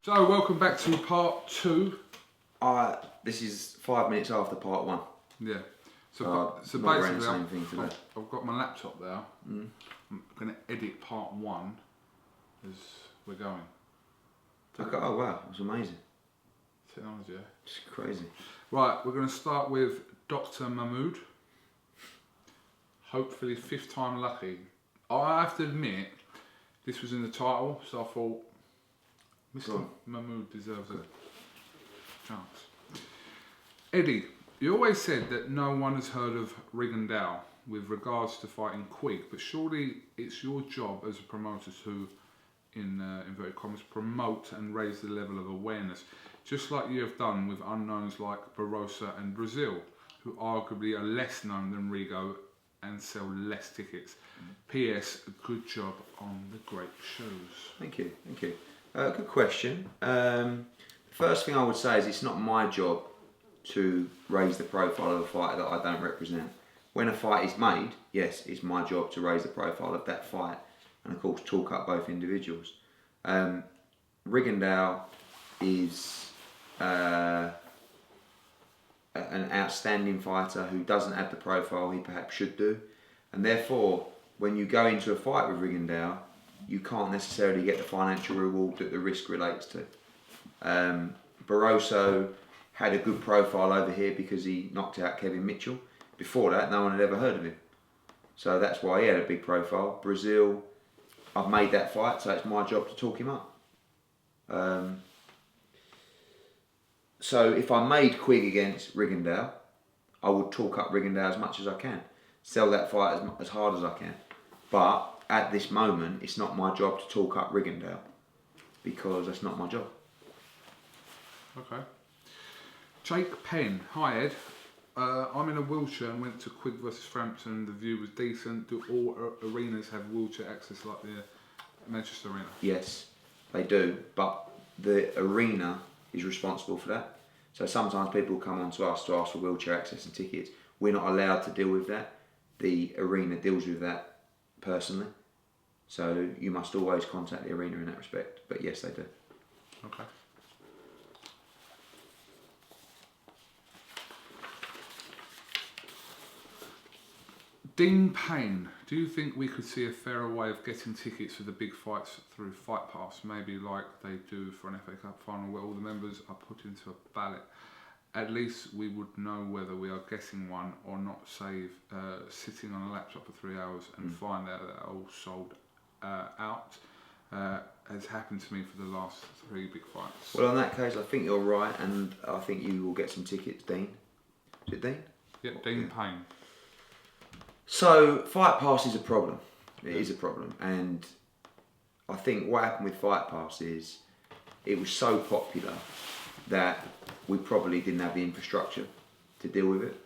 So, welcome back to part 2. This is 5 minutes after part 1. Yeah. So not basically, same thing today. I've got my laptop there. I'm going to edit part 1 as we're going. Okay, oh wow, that's amazing. Technology, yeah. It's crazy. Right, we're going to start with Dr. Mahmood. Hopefully 5th time lucky. I have to admit, this was in the title, so I thought Mr. Mahmood deserves a chance. Eddie, you always said that no one has heard of Rigondeaux with regards to fighting Quig, but surely it's your job as a promoter to, in inverted commas, promote and raise the level of awareness, just like you have done with unknowns like Barossa and Brazil, who arguably are less known than Rigo and sell less tickets. P.S. Good job on the great shows. Thank you. Good question. The first thing I would say is it's not my job to raise the profile of a fighter that I don't represent. When a fight is made, yes, it's my job to raise the profile of that fight and of course talk up both individuals. Rigondeaux is an outstanding fighter who doesn't have the profile he perhaps should do, and therefore when you go into a fight with Rigondeaux, you can't necessarily get the financial reward that the risk relates to. Barossa had a good profile over here because he knocked out Kevin Mitchell. Before that, no one had ever heard of him. So that's why he had a big profile. Brazil, I've made that fight, so it's my job to talk him up. So if I made Quig against Rigondeaux, I would talk up Rigondeaux as much as I can. Sell that fight as hard as I can. But at this moment, it's not my job to talk up Rigondeaux because that's not my job. Okay. Jake Penn. Hi Ed. I'm in a wheelchair and went to Quig versus Frampton. The view was decent. Do all arenas have wheelchair access like the Manchester Arena? Yes, they do. But the arena is responsible for that. So sometimes people come on to us to ask for wheelchair access and tickets. We're not allowed to deal with that. The arena deals with that personally. So you must always contact the arena in that respect. But yes, they do. Okay. Dean Payne, do you think we could see a fairer way of getting tickets for the big fights through Fight Pass, maybe like they do for an FA Cup final where all the members are put into a ballot? At least we would know whether we are getting one or not, save sitting on a laptop for 3 hours and find out that they're all sold out, has happened to me for the last 3 big fights. Well, in that case, I think you're right, and I think you will get some tickets, Dean. Is it Dean? Yep, Dean Payne. So, Fight Pass is a problem. It is a problem. And I think what happened with Fight Pass is it was so popular that we probably didn't have the infrastructure to deal with it.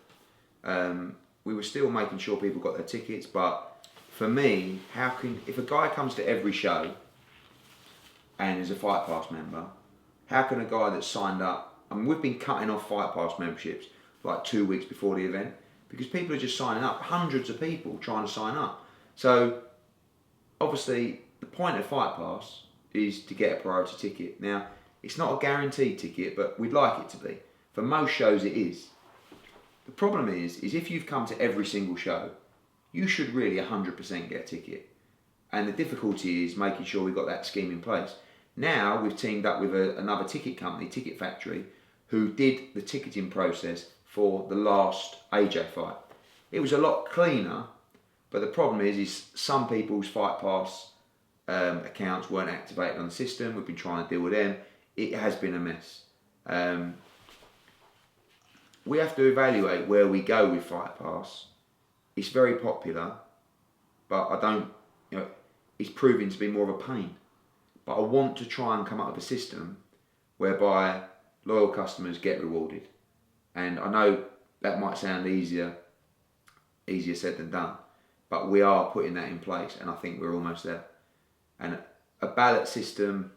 We were still making sure people got their tickets, but for me, if a guy comes to every show and is a Fight Pass member, how can a guy that's signed up, I mean, we've been cutting off Fight Pass memberships like 2 weeks before the event, because people are just signing up, hundreds of people trying to sign up. So, obviously, the point of Fight Pass is to get a priority ticket. Now, it's not a guaranteed ticket, but we'd like it to be. For most shows, it is. The problem is if you've come to every single show, you should really 100% get a ticket. And the difficulty is making sure we've got that scheme in place. Now, we've teamed up with another ticket company, Ticket Factory, who did the ticketing process for the last AJ fight. It was a lot cleaner, but the problem is some people's Fight Pass accounts weren't activated on the system. We've been trying to deal with them. It has been a mess. We have to evaluate where we go with Fight Pass. It's very popular, but it's proving to be more of a pain. But I want to try and come up with a system whereby loyal customers get rewarded. And I know that might sound easier said than done, but we are putting that in place, and I think we're almost there. And a ballot system,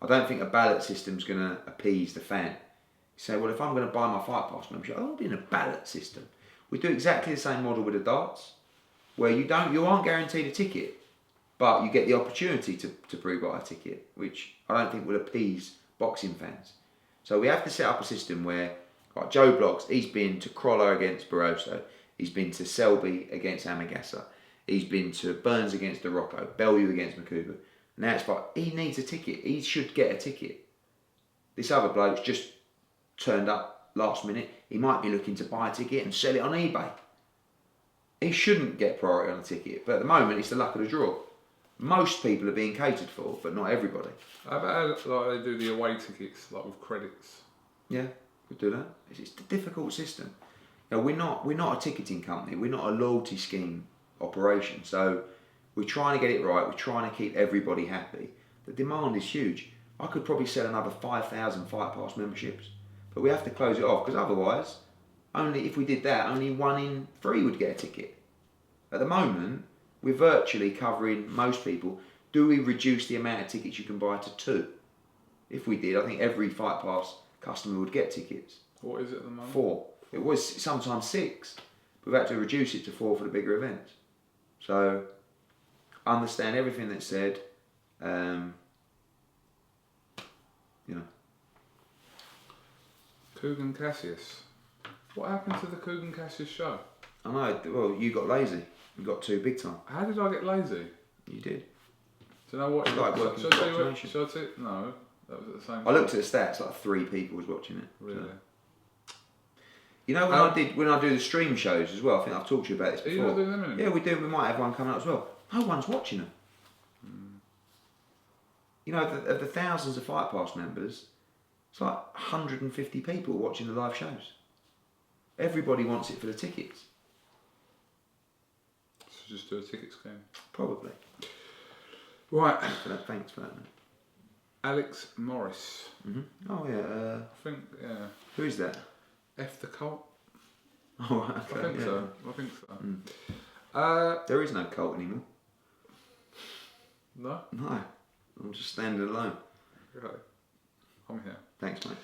I don't think a ballot system's going to appease the fan. You say, well, if I'm going to buy my Fight Pass membership, I want to be in a ballot system. We do exactly the same model with the darts, where you aren't guaranteed a ticket, but you get the opportunity to pre-buy a ticket, which I don't think will appease boxing fans. So we have to set up a system where, like Joe Bloggs, he's been to Crolla against Barroso, he's been to Selby against Amagassa, he's been to Burns against Dorocco, Bellew against Makubu. Now it's like, he needs a ticket, he should get a ticket. This other bloke's just turned up last minute, he might be looking to buy a ticket and sell it on eBay. He shouldn't get priority on a ticket, but at the moment it's the luck of the draw. Most people are being catered for, but not everybody. How about like they do the away tickets, like with credits? Yeah, we do that. It's a difficult system. You know, we're not a ticketing company. We're not a loyalty scheme operation. So we're trying to get it right. We're trying to keep everybody happy. The demand is huge. I could probably sell another 5,000 Fight Pass memberships, but we have to close it off because otherwise, only if we did that, only 1 in 3 would get a ticket. At the moment, we're virtually covering most people. Do we reduce the amount of tickets you can buy to 2? If we did, I think every Fight Pass customer would get tickets. What is it at the moment? 4. It was sometimes 6. We've had to reduce it to 4 for the bigger events. So, I understand everything that's said. You know. Kugan Cassius. What happened to the Kugan Cassius show? I know, well, you got lazy. You got too big time. How did I get lazy? You did. Do you know what? Like working should I for tell you what? BoxNation. Should I tell you? No, that was at the same I looked at the stats, like 3 people was watching it. Really? So. You know when I do the stream shows as well, I think I've talked to you about this before. Are you not doing them anymore? Yeah, we do. We might have one coming up as well. No one's watching them. You know, of the thousands of Fight Pass members, it's like 150 people watching the live shows. Everybody wants it for the tickets. So just do a ticket scheme. Probably. Right. Thanks for that, mate. Alex Morris. Oh yeah. I think, yeah. Who is that? F the cult. Oh, right, okay. I think yeah. so. I think so. There is no cult anymore. No? No. I'm just standing alone. Okay. I'm here. Thanks, mate.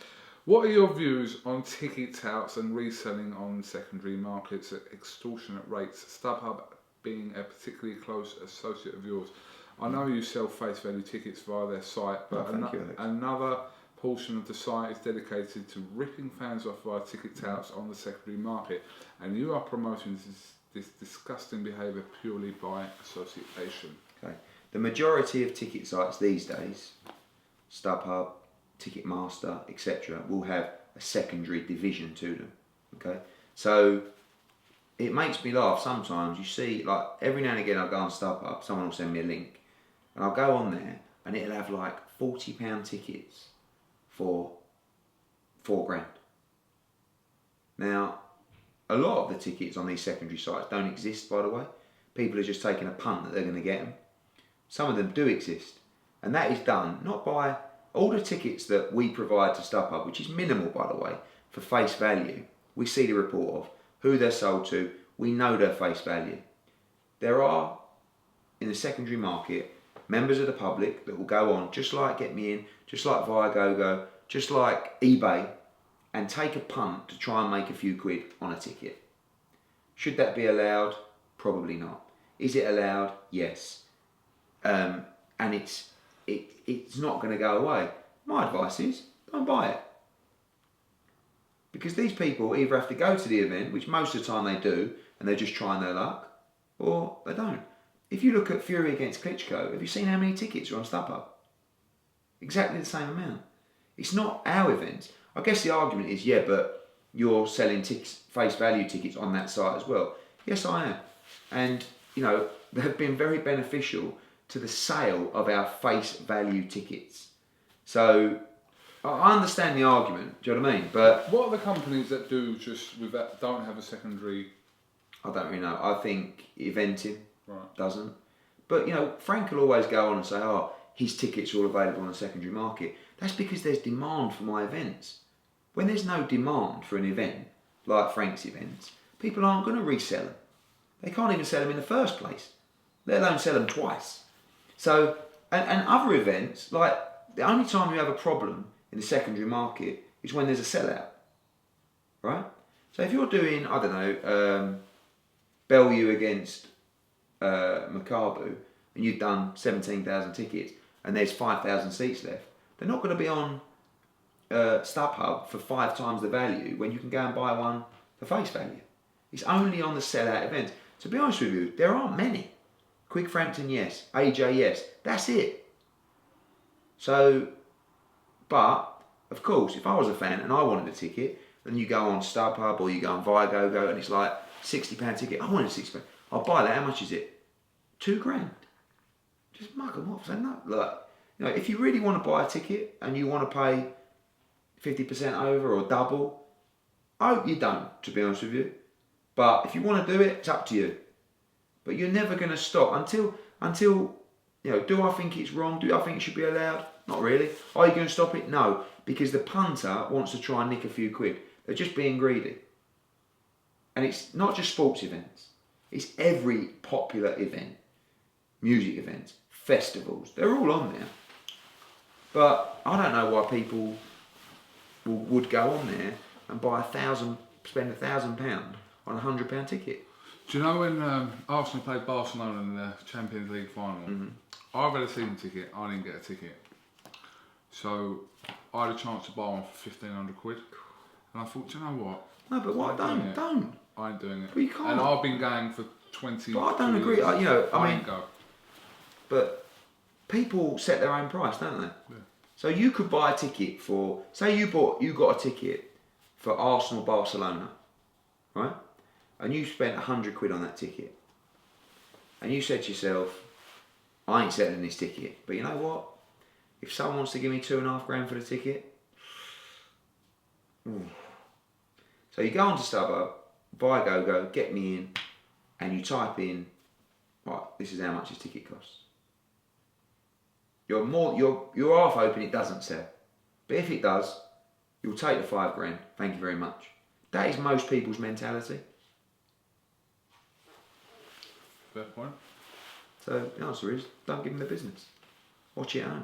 What are your views on ticket touts and reselling on secondary markets at extortionate rates? StubHub being a particularly close associate of yours. I know you sell face value tickets via their site, but another portion of the site is dedicated to ripping fans off via ticket touts on the secondary market, and you are promoting this disgusting behaviour purely by association. Okay. The majority of ticket sites these days, StubHub, Ticketmaster, etc., will have a secondary division to them. Okay, so it makes me laugh sometimes. You see, like every now and again, I'll go on StubHub, someone will send me a link, and I'll go on there, and it'll have like £40 tickets for £4,000. Now, a lot of the tickets on these secondary sites don't exist, by the way. People are just taking a punt that they're going to get them. Some of them do exist, and that is done not by all the tickets that we provide to StubHub, which is minimal, by the way, for face value. We see the report of who they're sold to. We know their face value. There are, in the secondary market, members of the public that will go on, just like Get Me In, just like Viagogo, just like eBay, and take a punt to try and make a few quid on a ticket. Should that be allowed? Probably not. Is it allowed? Yes. And it's not going to go away. My advice is, don't buy it. Because these people either have to go to the event, which most of the time they do, and they're just trying their luck, or they don't. If you look at Fury against Klitschko, have you seen how many tickets are on StubHub? Exactly the same amount. It's not our events. I guess the argument is, yeah, but you're selling face value tickets on that site as well. Yes, I am. And, you know, they have been very beneficial to the sale of our face value tickets. So I understand the argument, do you know what I mean? But what are the companies that do just with that don't have a secondary? I don't really know. I think Eventim Right. doesn't. But you know, Frank will always go on and say, oh, his tickets are all available on the secondary market. That's because there's demand for my events. When there's no demand for an event, like Frank's events, people aren't going to resell them. They can't even sell them in the first place, let alone sell them twice. So, and other events, like the only time you have a problem in the secondary market is when there's a sellout, right? So if you're doing, I don't know, Bellew against Makabu, and you've done 17,000 tickets, and there's 5,000 seats left, they're not going to be on StubHub for 5 times the value when you can go and buy one for face value. It's only on the sell-out events. To be honest with you, there aren't many. Quick Frampton, yes. AJ, yes. That's it. So, but, of course, if I was a fan and I wanted a ticket, and you go on StubHub or you go on Viagogo and it's like £60 ticket, I wanted £60. I'll buy that. How much is it? £2,000. Just mug them off. Say no. Like, you know, if you really want to buy a ticket and you want to pay 50% over or double, I hope you don't, to be honest with you. But if you want to do it, it's up to you. But you're never going to stop until you know, do I think it's wrong? Do I think it should be allowed? Not really. Are you going to stop it? No. Because the punter wants to try and nick a few quid. They're just being greedy. And it's not just sports events. It's every popular event. Music events. Festivals. They're all on there. But I don't know why people would go on there and spend £1,000 on a £100 ticket. Do you know when Arsenal played Barcelona in the Champions League final? I had a season ticket. I didn't get a ticket. So I had a chance to buy one for £1,500. And I thought, do you know what? No, but why don't? I ain't doing it. But you can't. And I've been going for 20 But I don't agree. years. You know, I mean, go. But people set their own price, don't they? Yeah. So you could buy a ticket for, say you got a ticket for Arsenal Barcelona, right? And you spent £100 on that ticket. And you said to yourself, I ain't selling this ticket. But you know what? If someone wants to give me £2,500 for the ticket, so you go onto StubHub, buy Go, get me in, and you type in, right, this is how much this ticket costs. You're half hoping it doesn't sell. But if it does, you'll take the £5,000. Thank you very much. That is most people's mentality. Fair point. So the answer is, don't give them the business. Watch it at home.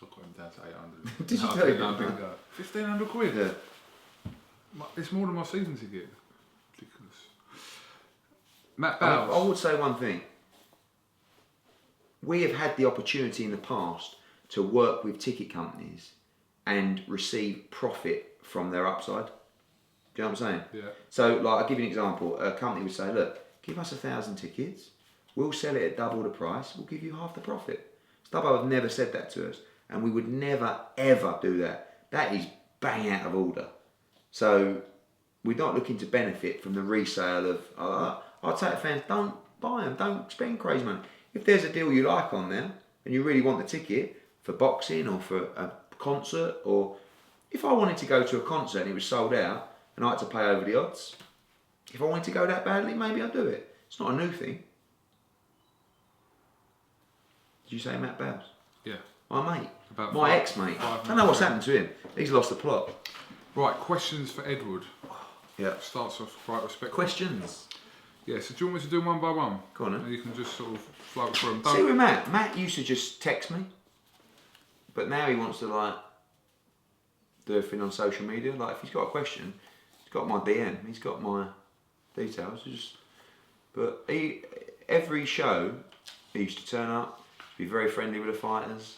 I got him down to 800. Did you No, tell him I that? didn't go. £1,500? Yeah. It's more than my season ticket. Ridiculous. Matt I Bowles. would say one thing. We have had the opportunity in the past to work with ticket companies and receive profit from their upside. Do you know what I'm saying? Yeah. So, like, I'll give you an example. A company would say, look, give us 1,000 tickets. We'll sell it at double the price. We'll give you half the profit. StubHub have never said that to us. And we would never, ever do that. That is bang out of order. So, we're not looking to benefit from the resale of, I'd say to fans, don't buy them. Don't spend crazy money. If there's a deal you like on there and you really want the ticket for boxing or for a concert, or if I wanted to go to a concert and it was sold out and I had to pay over the odds, if I wanted to go that badly, maybe I'd do it. It's not a new thing. Did you say Matt Bowles? Yeah. My mate. About My ex-mate. I don't know what's happened to him. He's lost the plot. Right, questions for Edward. Yeah. Starts off quite respectful. Questions? Yeah, so do you want me to do them one by one? Go on then. And you can just sort of float through them. See with Matt. Matt used to just text me. But now he wants to, like, do everything on social media. Like, if he's got a question, he's got my DM. He's got my details. But every show, he used to turn up, be very friendly with the fighters.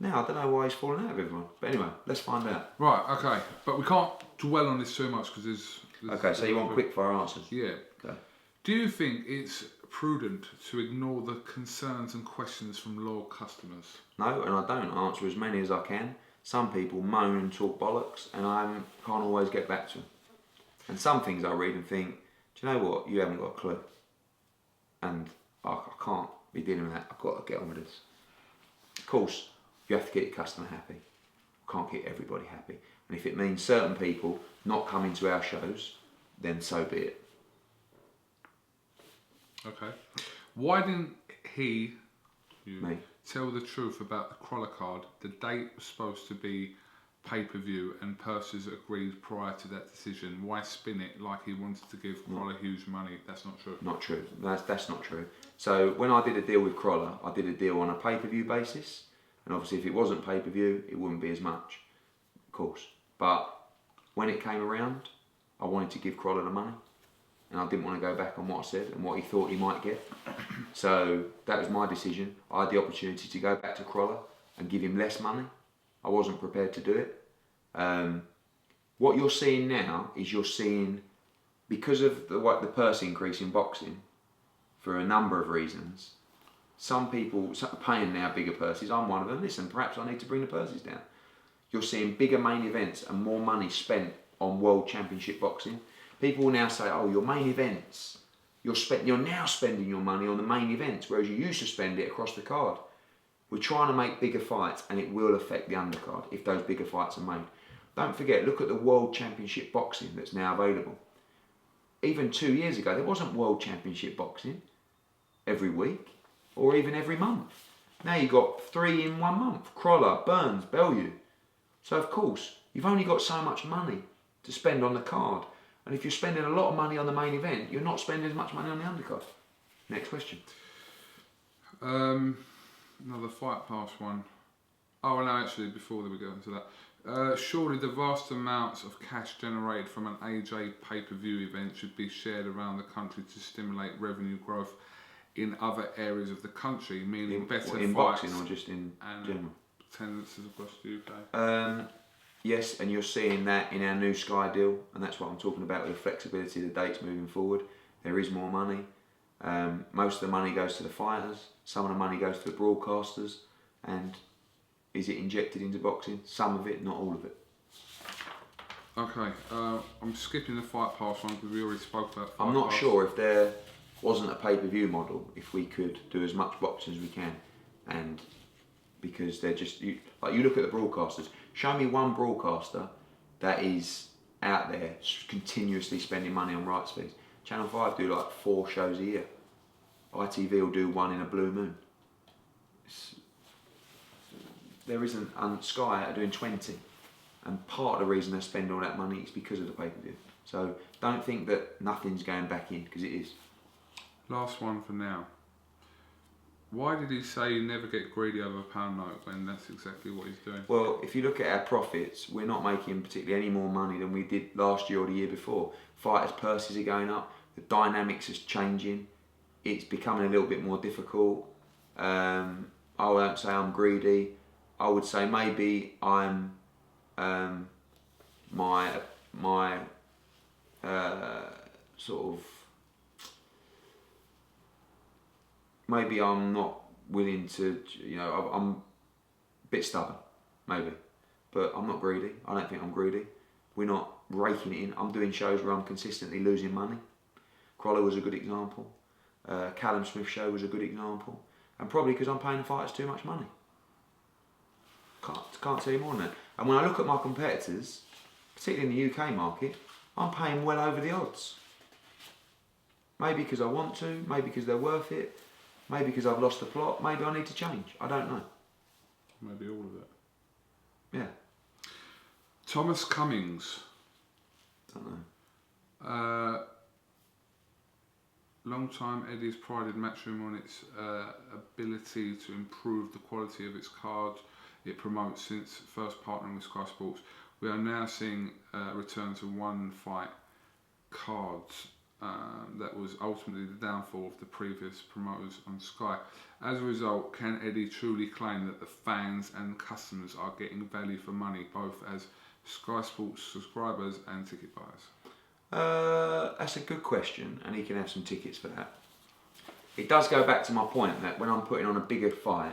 Now, I don't know why he's falling out with everyone. But anyway, let's find out. Right, okay. But we can't dwell on this too much because there's... Okay, so you want quick fire answers? Yeah. Okay. Do you think it's prudent to ignore the concerns and questions from loyal customers? No, and I don't. I answer as many as I can. Some people moan and talk bollocks, and I can't always get back to them. And some things I read and think, do you know what? You haven't got a clue. And I can't be dealing with that. I've got to get on with this. Of course, you have to get your customer happy. Can't get everybody happy. And if it means certain people not coming to our shows, then so be it. Okay. Why didn't he Me. tell the truth about the Crawler card? The date was supposed to be pay-per-view and purses agreed prior to that decision. Why spin it like he wanted to give Crawler huge money? That's not true. Not true. That's not true. So when I did a deal with Crawler, I did a deal on a pay-per-view basis. And obviously if it wasn't pay-per-view, it wouldn't be as much, of course. But when it came around, I wanted to give Crawler the money. And I didn't want to go back on what I said and what he thought he might get. So that was my decision. I had the opportunity to go back to Crawler and give him less money. I wasn't prepared to do it. What you're seeing now is because of the purse increase in boxing, for a number of reasons, some people are paying now bigger purses. I'm one of them. Listen, perhaps I need to bring the purses down. You're seeing bigger main events and more money spent on World Championship boxing. People will now say, oh, your main events, you're now spending your money on the main events, whereas you used to spend it across the card. We're trying to make bigger fights, and it will affect the undercard if those bigger fights are made. Don't forget, look at the World Championship boxing that's now available. Even 2 years ago, there wasn't World Championship boxing every week or even every month. Now you've got 3 in 1 month. Crawler, Burns, Bellew. So of course, you've only got so much money to spend on the card. And if you're spending a lot of money on the main event, you're not spending as much money on the undercard. Next question. Another Fight Pass one. Oh, no, actually, before we go into that. Surely the vast amounts of cash generated from an AJ pay-per-view event should be shared around the country to stimulate revenue growth in other areas of the country, meaning better in fights boxing or just in general? Attendances across the UK. Yes, and you're seeing that in our new Sky deal, and that's what I'm talking about with the flexibility of the dates moving forward. There is more money. Most of the money goes to the fighters, some of the money goes to the broadcasters, and is it injected into boxing? Some of it, not all of it. Okay, I'm skipping the Fight Pass one because we already spoke about Fight I'm not Pass. sure if there wasn't a pay-per-view model, if we could do as much boxing as we can, and because they're just, you look at the broadcasters, show me one broadcaster that is out there continuously spending money on rights fees. Channel 5 do like 4 shows a year. ITV will do 1 in a blue moon. There isn't, and Sky are doing 20. And part of the reason they spend all that money is because of the pay-per-view. So don't think that nothing's going back in, because it is. Last one for now. Why did he say you never get greedy over a pound note when that's exactly what he's doing? Well, if you look at our profits, we're not making particularly any more money than we did last year or the year before. Fighters' purses are going up. The dynamics is changing. It's becoming a little bit more difficult. I won't say I'm greedy. I would say maybe I'm sort of, maybe I'm not willing to, I'm a bit stubborn, maybe, but I'm not greedy. I don't think I'm greedy. We're not raking it in. I'm doing shows where I'm consistently losing money. Crawler was a good example. Callum Smith's show was a good example. And probably because I'm paying the fighters too much money. Can't tell you more than that. And when I look at my competitors, particularly in the UK market, I'm paying well over the odds. Maybe because I want to, maybe because they're worth it, maybe because I've lost the plot, maybe I need to change. I don't know. Maybe all of it. Yeah. Thomas Cummings. Don't know. Long time Eddie's prided Matchroom on its ability to improve the quality of its cards it promotes since first partnering with Sky Sports. We are now seeing a return to one fight cards that was ultimately the downfall of the previous promoters on Sky. As a result, can Eddie truly claim that the fans and customers are getting value for money, both as Sky Sports subscribers and ticket buyers? That's a good question, and he can have some tickets for that. It does go back to my point that when I'm putting on a bigger fight,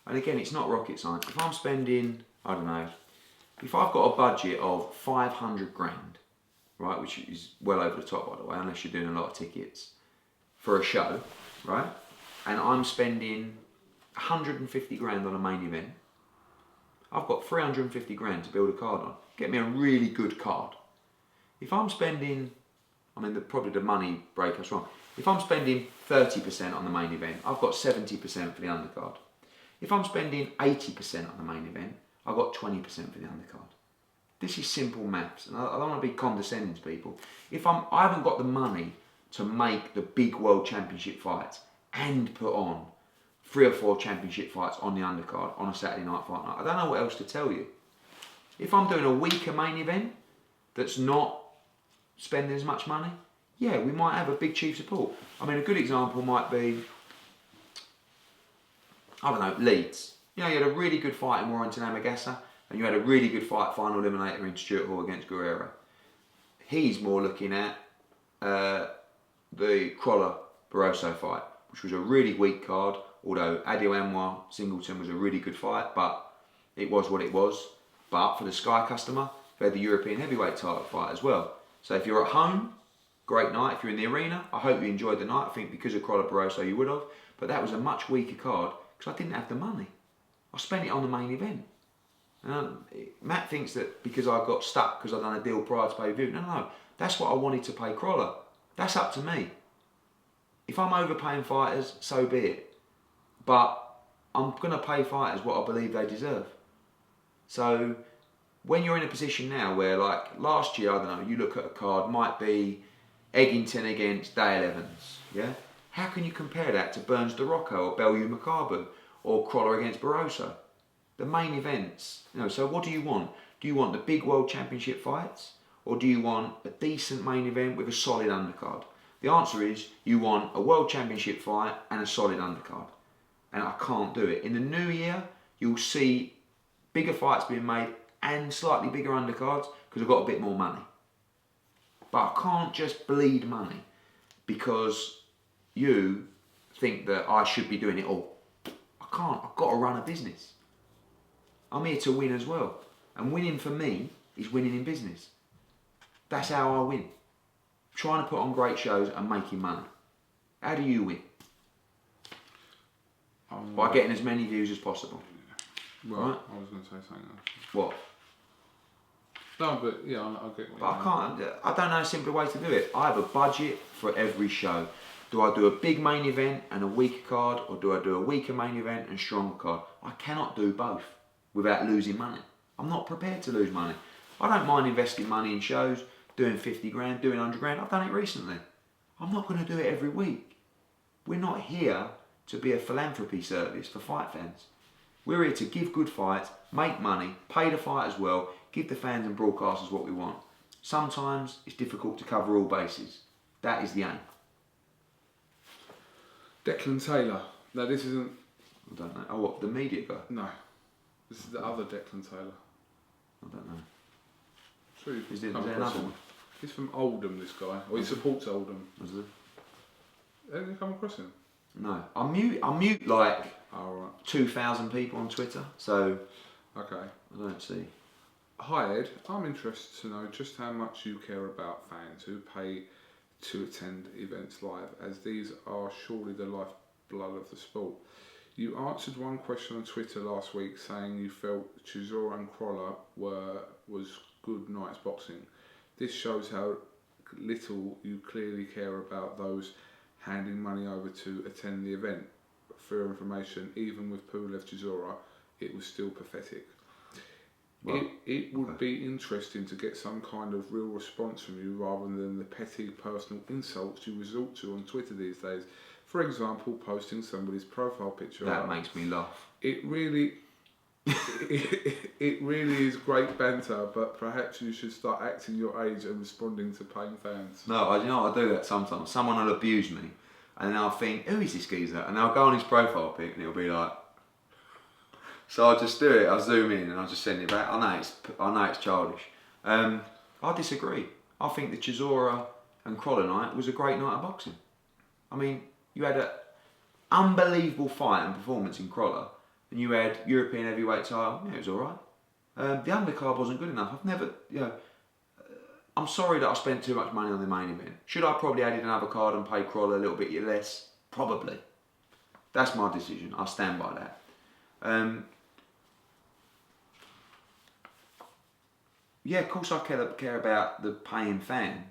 and again, it's not rocket science. If I'm spending, I don't know, if I've got a budget of 500 grand, right, which is well over the top, by the way, unless you're doing a lot of tickets, for a show, right, and I'm spending 150 grand on a main event, I've got 350 grand to build a card on. Get me a really good card. If I'm spending, probably the money break us wrong. If I'm spending 30% on the main event, I've got 70% for the undercard. If I'm spending 80% on the main event, I've got 20% for the undercard. This is simple maths, and I don't want to be condescending to people. If I haven't got the money to make the big world championship fights and put on 3 or 4 championship fights on the undercard on a Saturday night fight night, I don't know what else to tell you. If I'm doing a weaker main event that's not spending as much money, yeah, we might have a big chief support. A good example might be, I don't know, Leeds. You had a really good fight in Warrington Amagassa, and you had a really good fight, final eliminator in Stuart Hall against Guerrero. He's more looking at the Crawler-Barroso fight, which was a really weak card, although Adio Anwar Singleton was a really good fight, but it was what it was. But for the Sky customer, they had the European heavyweight title fight as well. So if you're at home, great night. If you're in the arena, I hope you enjoyed the night. I think because of Crawler-Barroso you would have, but that was a much weaker card because I didn't have the money. I spent it on the main event. Matt thinks that because I got stuck because I'd done a deal prior to pay-per-view. No. That's what I wanted to pay Crawler. That's up to me. If I'm overpaying fighters, so be it. But I'm going to pay fighters what I believe they deserve. So when you're in a position now where, like last year, I don't know, you look at a card, might be Eggington against Dale Evans, yeah? How can you compare that to Burns DeRocco or Bellew Makabu or Crawler against Barroso? The main events, so what do you want? Do you want the big world championship fights? Or do you want a decent main event with a solid undercard? The answer is you want a world championship fight and a solid undercard. And I can't do it. In the new year, you'll see bigger fights being made and slightly bigger undercards because I've got a bit more money. But I can't just bleed money because you think that I should be doing it all. I can't. I've got to run a business. I'm here to win as well. And winning for me is winning in business. That's how I win. Trying to put on great shows and making money. How do you win? By getting as many views as possible. Well, right? I was going to say something else. What? No, but yeah, I get what I don't know a simpler way to do it. I have a budget for every show. Do I do a big main event and a weaker card, or do I do a weaker main event and stronger card? I cannot do both without losing money. I'm not prepared to lose money. I don't mind investing money in shows, doing 50 grand, doing 100 grand. I've done it recently. I'm not going to do it every week. We're not here to be a philanthropy service for fight fans. We're here to give good fights, make money, pay the fighters well, give the fans and broadcasters what we want. Sometimes it's difficult to cover all bases. That is the aim. Declan Taylor. No, this isn't... I don't know. Oh, what, the media guy? No. This is the other Declan Taylor. I don't know. Sure, Is there another one? He's from Oldham, this guy. Or he supports Oldham. Was there? Haven't you come across him? No. I mute like Oh, right. 2,000 people on Twitter, so Okay. I don't see. Hi Ed, I'm interested to know just how much you care about fans who pay to attend events live, as these are surely the lifeblood of the sport. You answered one question on Twitter last week saying you felt Chisora and Crawler was good night's boxing. This shows how little you clearly care about those handing money over to attend the event. For your information, even with Pulev Chisora, it was still pathetic. Well, it would be interesting to get some kind of real response from you rather than the petty personal insults you resort to on Twitter these days. For example, posting somebody's profile picture. That makes me laugh. It really is great banter, but perhaps you should start acting your age and responding to paying fans. No, I do that sometimes. Someone will abuse me, and then I'll think, who is this geezer? And I'll go on his profile pic, and it'll be like. So I'll just do it. I'll zoom in, and I'll just send it back. I know it's childish. I disagree. I think the Chisora and Crawler night was a great night of boxing. I mean, you had an unbelievable fight and performance in Crawler, and you had European heavyweight title. Yeah, it was all right. The undercard wasn't good enough. I'm sorry that I spent too much money on the main event. Should I probably added another card and paid Crawler a little bit less? Probably. That's my decision. I stand by that. Yeah, of course I care about the paying fan.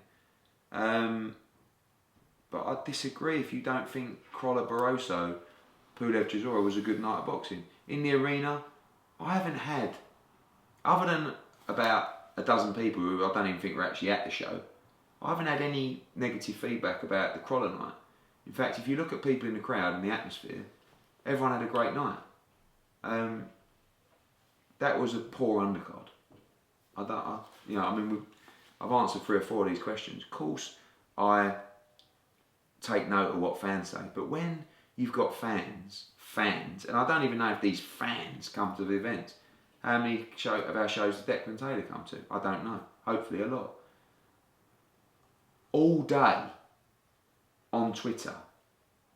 But I disagree if you don't think Crawler-Barroso, Pulev Chisora was a good night of boxing. In the arena, I haven't had, other than about a dozen people who I don't even think were actually at the show, I haven't had any negative feedback about the Crawler night. In fact, if you look at people in the crowd and the atmosphere, everyone had a great night. That was a poor undercard. I've answered 3 or 4 of these questions. Of course, I take note of what fans say, but when you've got fans, and I don't even know if these fans come to the events, How many of our shows did Declan Taylor come to? I don't know. Hopefully a lot. All day on Twitter,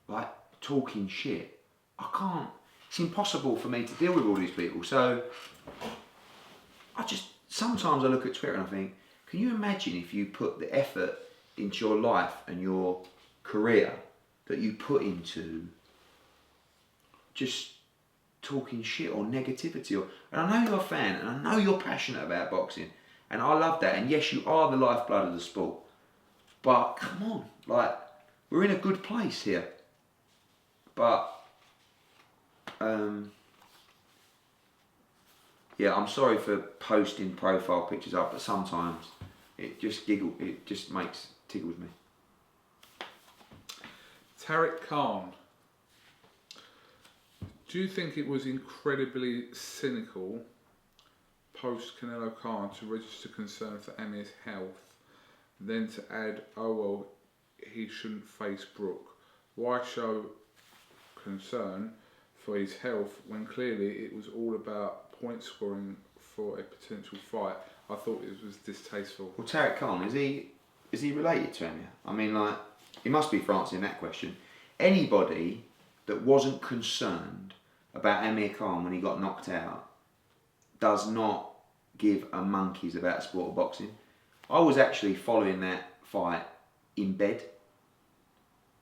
like talking shit. I can't. It's impossible for me to deal with all these people. So sometimes I look at Twitter and I think, can you imagine if you put the effort into your life and your career that you put into just talking shit or negativity? And I know you're a fan and I know you're passionate about boxing and I love that. And yes, you are the lifeblood of the sport. But come on, like, we're in a good place here. But yeah, I'm sorry for posting profile pictures up, but sometimes it just tickles me. Tariq Khan. Do you think it was incredibly cynical post Canelo Khan to register concern for Amir's health, then to add, oh well, he shouldn't face Brook? Why show concern for his health when clearly it was all about point scoring for a potential fight? I thought it was distasteful. Well, Tariq Khan, is he related to Amir? I mean, like, he must be for answering that question. Anybody that wasn't concerned about Amir Khan when he got knocked out does not give a monkeys about the sport of boxing. I was actually following that fight in bed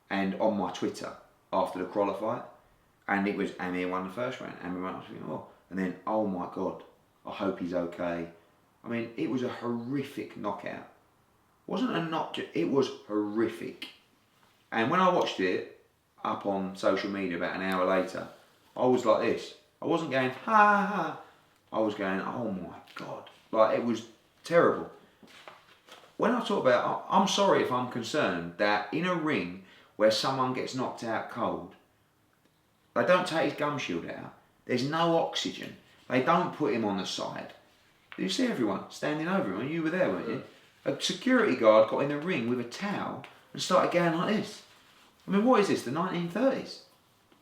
and on my Twitter after the Crawler fight, and it was Amir won the first round. Amir won. I was thinking, oh, and then oh my God, I hope he's okay. I mean, it was a horrific knockout. It wasn't a knock, it was horrific. And when I watched it up on social media about an hour later, I was like this. I wasn't going, ha ha ha. I was going, oh my God. Like, it was terrible. When I talk about, I'm sorry if I'm concerned that in a ring where someone gets knocked out cold, they don't take his gum shield out. There's no oxygen. They don't put him on the side. You see everyone standing over him, and you were there, weren't you? A security guard got in the ring with a towel and started going like this. I mean, what is this, the 1930s?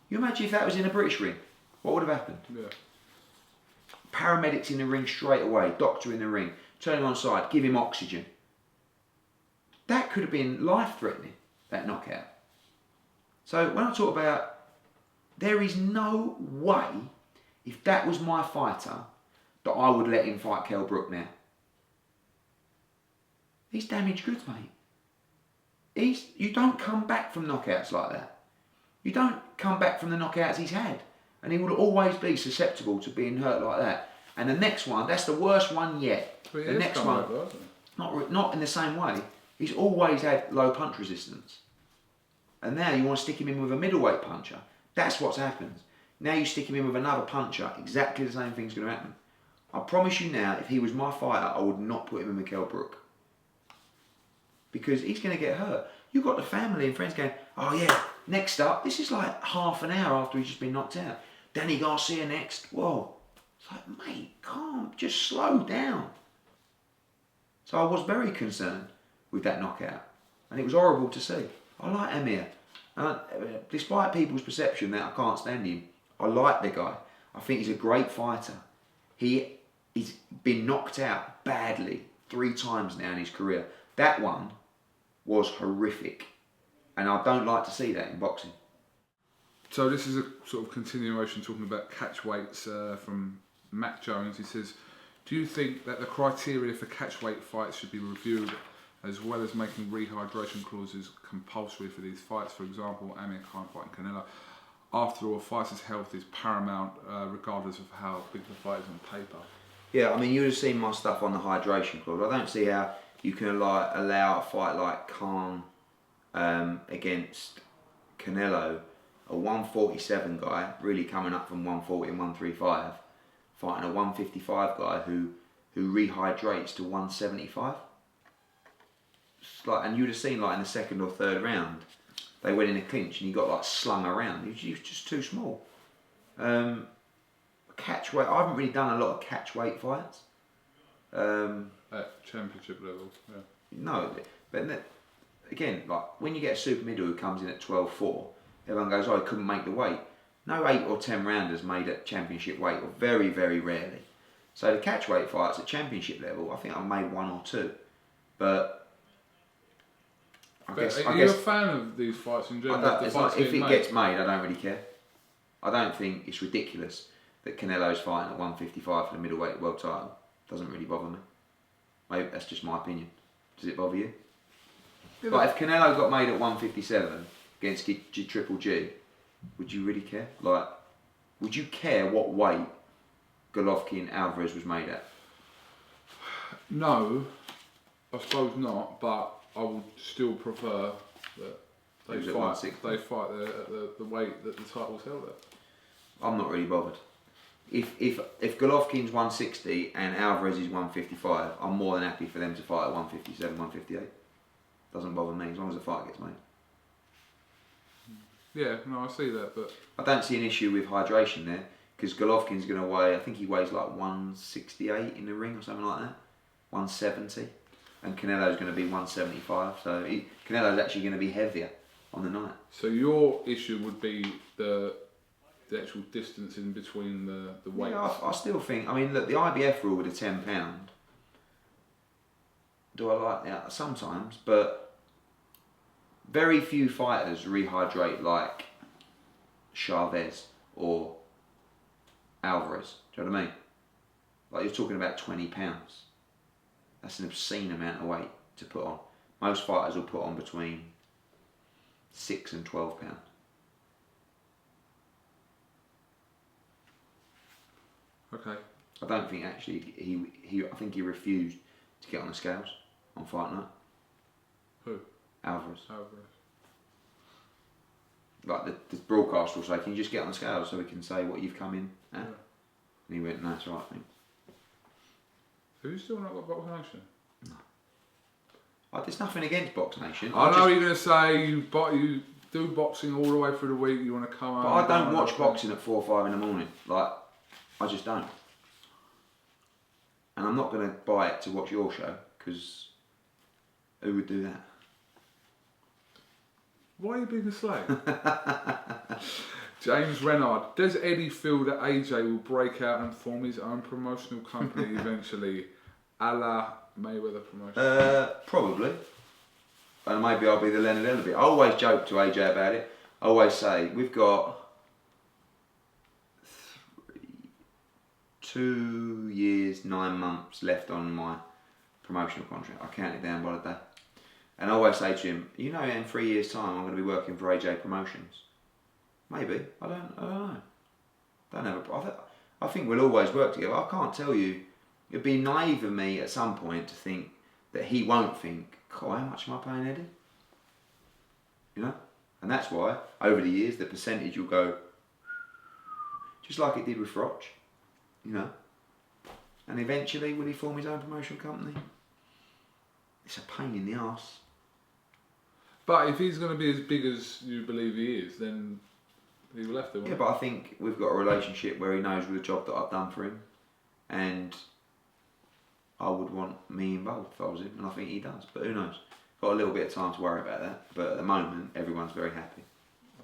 You imagine if that was in a British ring, what would have happened? Yeah. Paramedics in the ring straight away, doctor in the ring, turn him on side, give him oxygen. That could have been life-threatening, that knockout. So when I talk about, there is no way, if that was my fighter, that I would let him fight Kell Brook now. He's damaged goods, mate. You don't come back from knockouts like that. You don't come back from the knockouts he's had. And he will always be susceptible to being hurt like that. And the next one, that's the worst one yet. Well, the next one, not in the same way. He's always had low punch resistance. And now you want to stick him in with a middleweight puncher. That's what's happened. Now you stick him in with another puncher, exactly the same thing's going to happen. I promise you now, if he was my fighter, I would not put him in with Kell Brook. Because he's going to get hurt. You've got the family and friends going, oh yeah, next up, this is like half an hour after he's just been knocked out. Danny Garcia next. Whoa. It's like, mate, calm, just slow down. So I was very concerned with that knockout. And it was horrible to see. I like Amir. Despite people's perception that I can't stand him, I like the guy. I think he's a great fighter. He's been knocked out badly 3 times now in his career. That one was horrific. And I don't like to see that in boxing. So this is a sort of continuation talking about catchweights from Matt Jones. He says, do you think that the criteria for catchweight fights should be reviewed as well as making rehydration clauses compulsory for these fights? For example, Amir Khan fighting Canelo. After all, fighters' health is paramount regardless of how big the fight is on paper. Yeah, I mean, you would have seen my stuff on the hydration clause. I don't see how you can allow a fight like Khan against Canelo, a 147 guy, really coming up from 140 and 135, fighting a 155 guy who rehydrates to 175. And you'd have seen like in the second or third round, they went in a clinch and he got like slung around. He was just too small. Catchweight, I haven't really done a lot of catchweight fights. At championship level, yeah. No, but again, like when you get a super middle who comes in at 12-4, everyone goes, oh, he couldn't make the weight. No 8 or 10 rounders made at championship weight, or very, very rarely. So the catchweight fights at championship level, I think I've made 1 or 2, but Are you a fan of these fights in general? If it gets made, I don't really care. I don't think it's ridiculous that Canelo's fighting at 155 for the middleweight world title. Doesn't really bother me. Maybe that's just my opinion. Does it bother you? Yeah, like if Canelo got made at 157 against Triple G, would you really care? Like, would you care what weight Golovkin Alvarez was made at? No, I suppose not. But I would still prefer that they fight the weight that the title's held at. I'm not really bothered. If Golovkin's 160 and Alvarez is 155, I'm more than happy for them to fight at 157, 158. Doesn't bother me as long as the fight gets made. Yeah, no, I see that, but I don't see an issue with hydration there because Golovkin's going to weigh, I think he weighs like 168 in the ring or something like that, 170, and Canelo's going to be 175. So Canelo's actually going to be heavier on the night. So your issue would be the actual distance in between the weights. Yeah, I still think. I mean, look, the IBF rule with a £10. Do I like that? Sometimes, but very few fighters rehydrate like Chavez or Alvarez. Do you know what I mean? Like you're talking about £20. That's an obscene amount of weight to put on. Most fighters will put on between £6 and £12. Okay. I don't think actually I think he refused to get on the scales on fight night. Who? Alvarez. Alvarez. Like the broadcaster will say, "Can you just get on the scales so we can say what you've come in at?" Yeah. And he went, "No, it's all right, I think." Have you still not got BoxNation? No. There's nothing against BoxNation. I know you're going to say you do boxing all the way through the week. You want to come but home. But I don't watch boxing at 4 or 5 in the morning. Like, I just don't. And I'm not going to buy it to watch your show because who would do that? Why are you being a slave? James Renard. Does Eddie feel that AJ will break out and form his own promotional company eventually, a la Mayweather Promotion? Probably. And maybe I'll be the Leonard Ellerby. I always joke to AJ about it. I always say, we've got 2 years, 9 months left on my promotional contract. I count it down by the day. And I always say to him, you know, in 3 years' time, I'm going to be working for AJ Promotions. Maybe. I don't know. I think we'll always work together. I can't tell you. It'd be naive of me at some point to think that he won't think, how much am I paying Eddie? You know? And that's why, over the years, the percentage will go, just like it did with Froch. You know? And eventually, will he form his own promotional company? It's a pain in the arse. But if he's going to be as big as you believe he is, then he will have to. Yeah, but I think we've got a relationship where he knows the job that I've done for him, and I would want me involved if I was him, and I think he does. But who knows? Got a little bit of time to worry about that. But at the moment, everyone's very happy.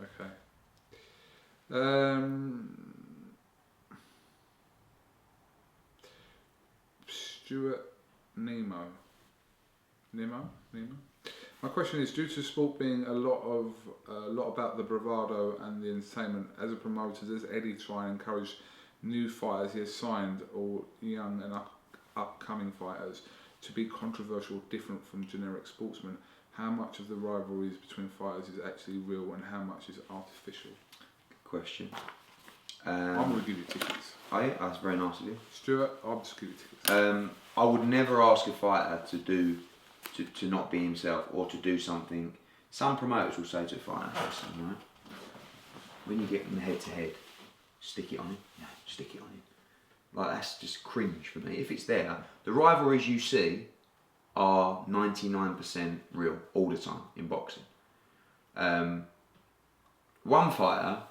Okay. Stuart Nemo. My question is, due to sport being a lot about the bravado and the entertainment, as a promoter, does Eddie try and encourage new fighters he has signed or young and upcoming fighters to be controversial, different from generic sportsmen? How much of the rivalries between fighters is actually real and how much is artificial? Good question. I'm going to give you tickets. Oh yeah, that's very nice of you. Stuart, I'll just give you tickets. I would never ask a fighter to not be himself or to do something. Some promoters will say to a fighter, listen, right, when you get in head to head, stick it on him. Yeah, stick it on him. Like, that's just cringe for me. If it's there, the rivalries you see are 99% real all the time in boxing. One fighter,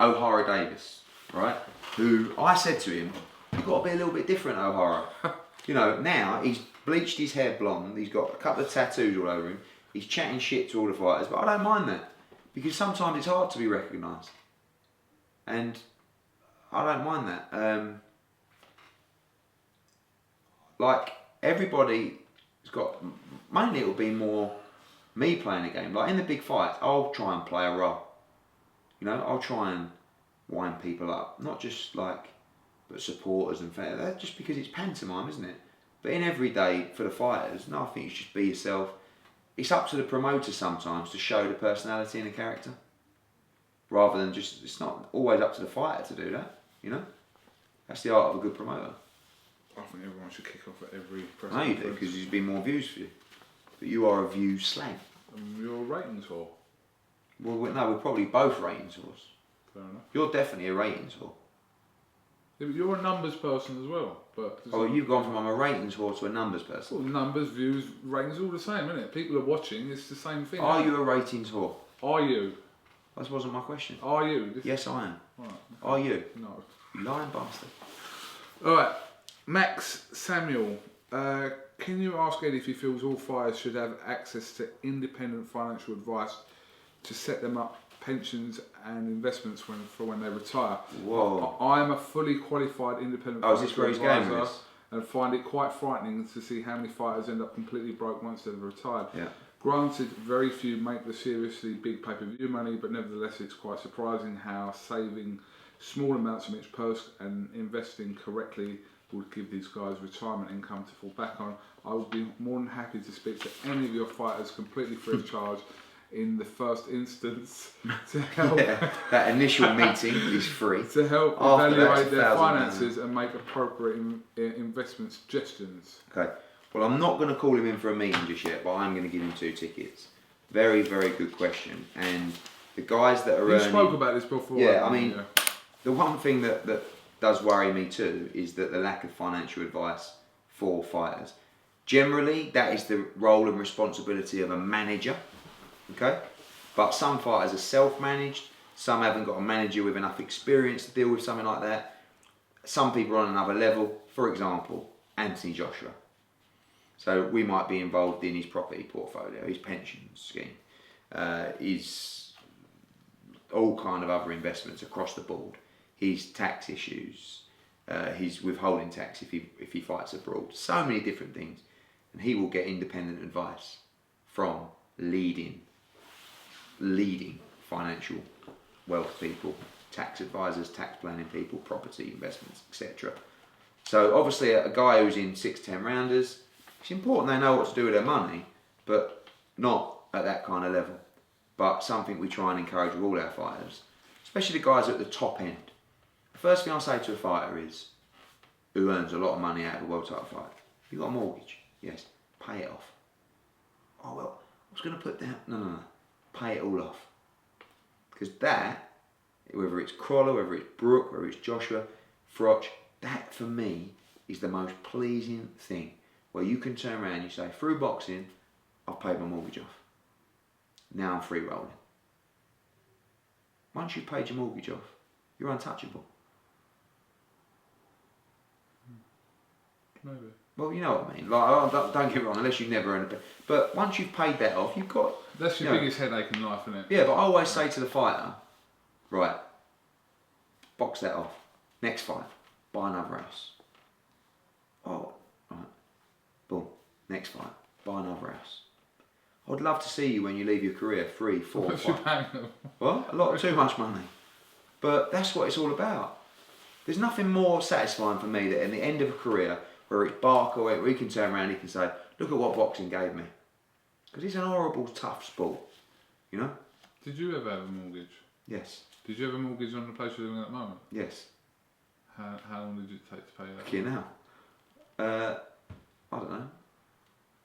O'Hara Davis, right, who I said to him, you've got to be a little bit different, O'Hara. You know, now he's bleached his hair blonde, he's got a couple of tattoos all over him, he's chatting shit to all the fighters, but I don't mind that, because sometimes it's hard to be recognised. And I don't mind that. like everybody's got. Mainly, it'll be more me playing a game. Like in the big fights, I'll try and play a role. You know, I'll try and wind people up, not just like, but supporters and fans. That's just because it's pantomime, isn't it? But in every day for the fighters, no, I think you should just be yourself. It's up to the promoter sometimes to show the personality in a character, rather than just. It's not always up to the fighter to do that. You know, that's the art of a good promoter. I think everyone should kick off at every press I know you do, conference. because there's been more views for you. But you are a view slag. You're a ratings whore. Well, no, we're probably both ratings whores. Fair enough. You're definitely a ratings whore. Yeah, but you're a numbers person as well. But Oh, you've gone from I'm a ratings whore to a numbers person. well, numbers, views, ratings, all the same, isn't it? People are watching. It's the same thing. Are isn't you a ratings whore? it? Are you? That wasn't my question. Are you? Yes, I am. Right. Are you? No. You lying bastard. All right, Max Samuel. Can you ask Eddie if he feels all fighters should have access to independent financial advice to set them up pensions and investments for when they retire? Whoa. I am a fully qualified independent Oh, is this financial where he's going advisor with this? and find it quite frightening to see how many fighters end up completely broke once they've retired. Yeah. Granted, very few make the seriously big pay-per-view money, but nevertheless it's quite surprising how saving small amounts from each purse and investing correctly would give these guys retirement income to fall back on. I would be more than happy to speak to any of your fighters completely free of charge in the first instance to help Yeah, that initial meeting is free. to help After that, evaluate it's their £1,000. finances and make appropriate investment suggestions. Okay. Well, I'm not going to call him in for a meeting just yet, but I'm going to give him 2 tickets. Very, very good question. And the guys that are You earning... spoke about this before. Yeah, I mean, yeah. the one thing that does worry me too is that the lack of financial advice for fighters. Generally, that is the role and responsibility of a manager, okay? But some fighters are self-managed, some haven't got a manager with enough experience to deal with something like that. Some people are on another level, for example, Anthony Joshua. So we might be involved in his property portfolio, his pension scheme, his all kind of other investments across the board, his tax issues, his withholding tax if he fights abroad, so many different things, and he will get independent advice from leading financial wealth people, tax advisors, tax planning people, property investments, etc. So obviously a guy who's in 6-10 rounders, it's important they know what to do with their money, but not at that kind of level. But something we try and encourage with all our fighters, especially the guys at the top end. The first thing I say to a fighter is, who earns a lot of money out of a world title fight, you got a mortgage? Yes. Pay it off. Oh well, I was going to put down, no. Pay it all off. Because that, whether it's Crawler, whether it's Brooke, whether it's Joshua, Froch, that for me is the most pleasing thing. Where you can turn around and you say, through boxing, I've paid my mortgage off. Now I'm free rolling. Once you've paid your mortgage off, you're untouchable. Maybe. Well, you know what I mean. Like, don't get me wrong, unless you've never earned a bit. But once you've paid that off, you've got... That's your biggest headache in life, isn't it? Yeah, but I always say to the fighter, right, box that off. Next fight, buy another house. Oh, right. Boom. Next fight, buy another house. I'd love to see you when you leave your career 3, 4, What's you 5. paying them? What? A lot, too much money. But that's what it's all about. There's nothing more satisfying for me than at the end of a career where it's Barker, where he can turn around and he can say, look at what boxing gave me. Because it's an horrible, tough sport, you know? Did you ever have a mortgage? Yes. Did you have a mortgage on the place you're living at the moment? Yes. How long did it take to pay that? Okay, now. I don't know.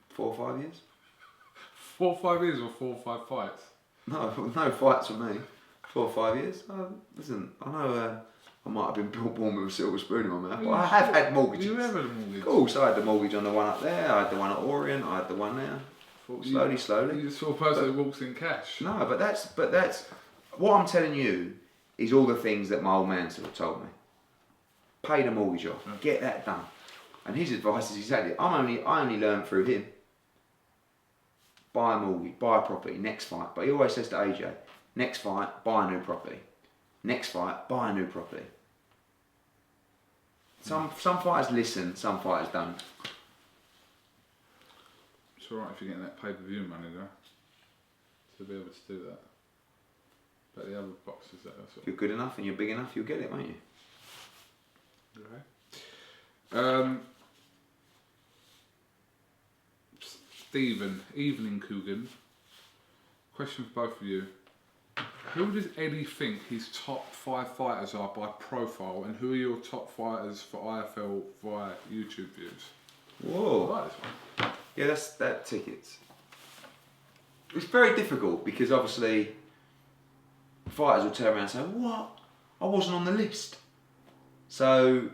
4 or 5 years? 4 or 5 years or 4 or 5 fights? No fights for me. 4 or 5 years. Listen, I know I might have been born with a silver spoon in my mouth, but I have had mortgages. You ever had a mortgage? Of course, I had the mortgage on the one up there, I had the one at Orient, I had the one there. Slowly. You saw a person who walks in cash. No, but that's what I'm telling you is all the things that my old man sort of told me. Pay the mortgage off, get that done. And his advice is exactly, I only learned through him. Buy a mortgage, buy a property, next fight. But he always says to AJ, next fight, buy a new property. Next fight, buy a new property. Some fighters listen, some fighters don't. It's alright if you're getting that pay-per-view money though, to be able to do that. But the other boxes, that's all. If you're good enough and you're big enough, you'll get it, won't you? Okay. Stephen, evening Kugan. Question for both of you. Who does Eddie think his top 5 fighters are by profile, and who are your top fighters for IFL via YouTube views? Whoa. I like this one. Yeah, that tickets. It's very difficult because obviously fighters will turn around and say, "What? I wasn't on the list." So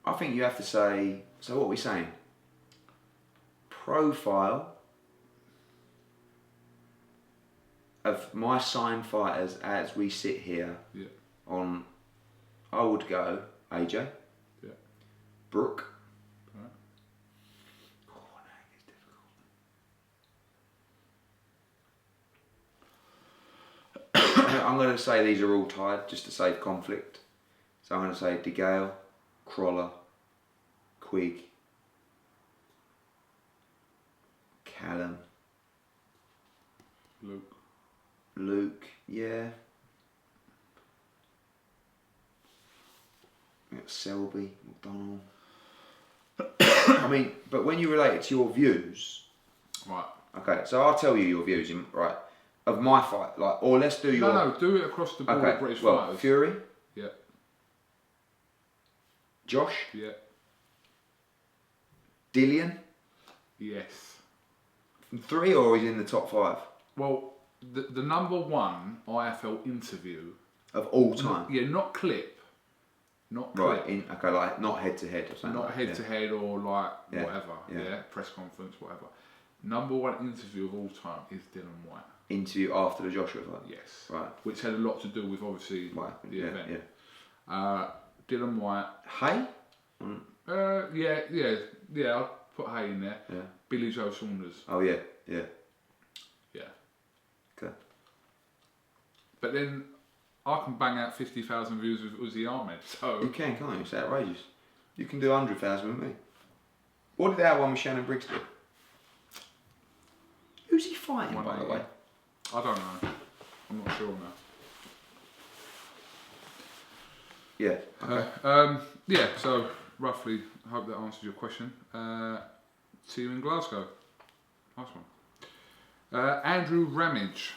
I think you have to say. So what are we saying? Profile of my signed fighters as we sit here. Yeah. On, I would go AJ. Yeah. Brooke. Right. Oh, no, it's difficult. I'm going to say these are all tied just to save conflict. So I'm going to say DeGale, Crawler, Quigg, Callum, Luke, yeah. We got Selby, McDonald. I mean, but when you relate it to your views, Right. okay. So I'll tell you your views, right? Of my fight, like, or let's do your. No, do it across the board. Okay. British Well, fighters. Fury. Yeah. Josh. Yeah. Dillian. Yes. 3, or is he in the top 5 Well, the number 1 IFL interview of all time? Yeah, not clip. Not Right. clip. Okay, like not head to head or something. Not like, head to head or like Yeah, whatever. yeah. Yeah. Press conference, whatever. Number 1 interview of all time is Dylan White. Interview after the Joshua fight. Yes. Right. Which had a lot to do with obviously Right. the Yeah. event. Yeah. Dylan White. Hay. Yeah. I'll put Hay in there. Yeah. Billy Joe Saunders. Oh yeah. Yeah. Yeah. Okay. But then I can bang out 50,000 views with Uzi Ahmed. So You can't you? It's outrageous. You can do 100,000 with me. What did that one with Shannon Briggs do? Who's he fighting, by the way? I don't know. I'm not sure now. Yeah. Okay. Yeah. So roughly, I hope that answers your question. See you in Glasgow. Nice one. Andrew Ramage.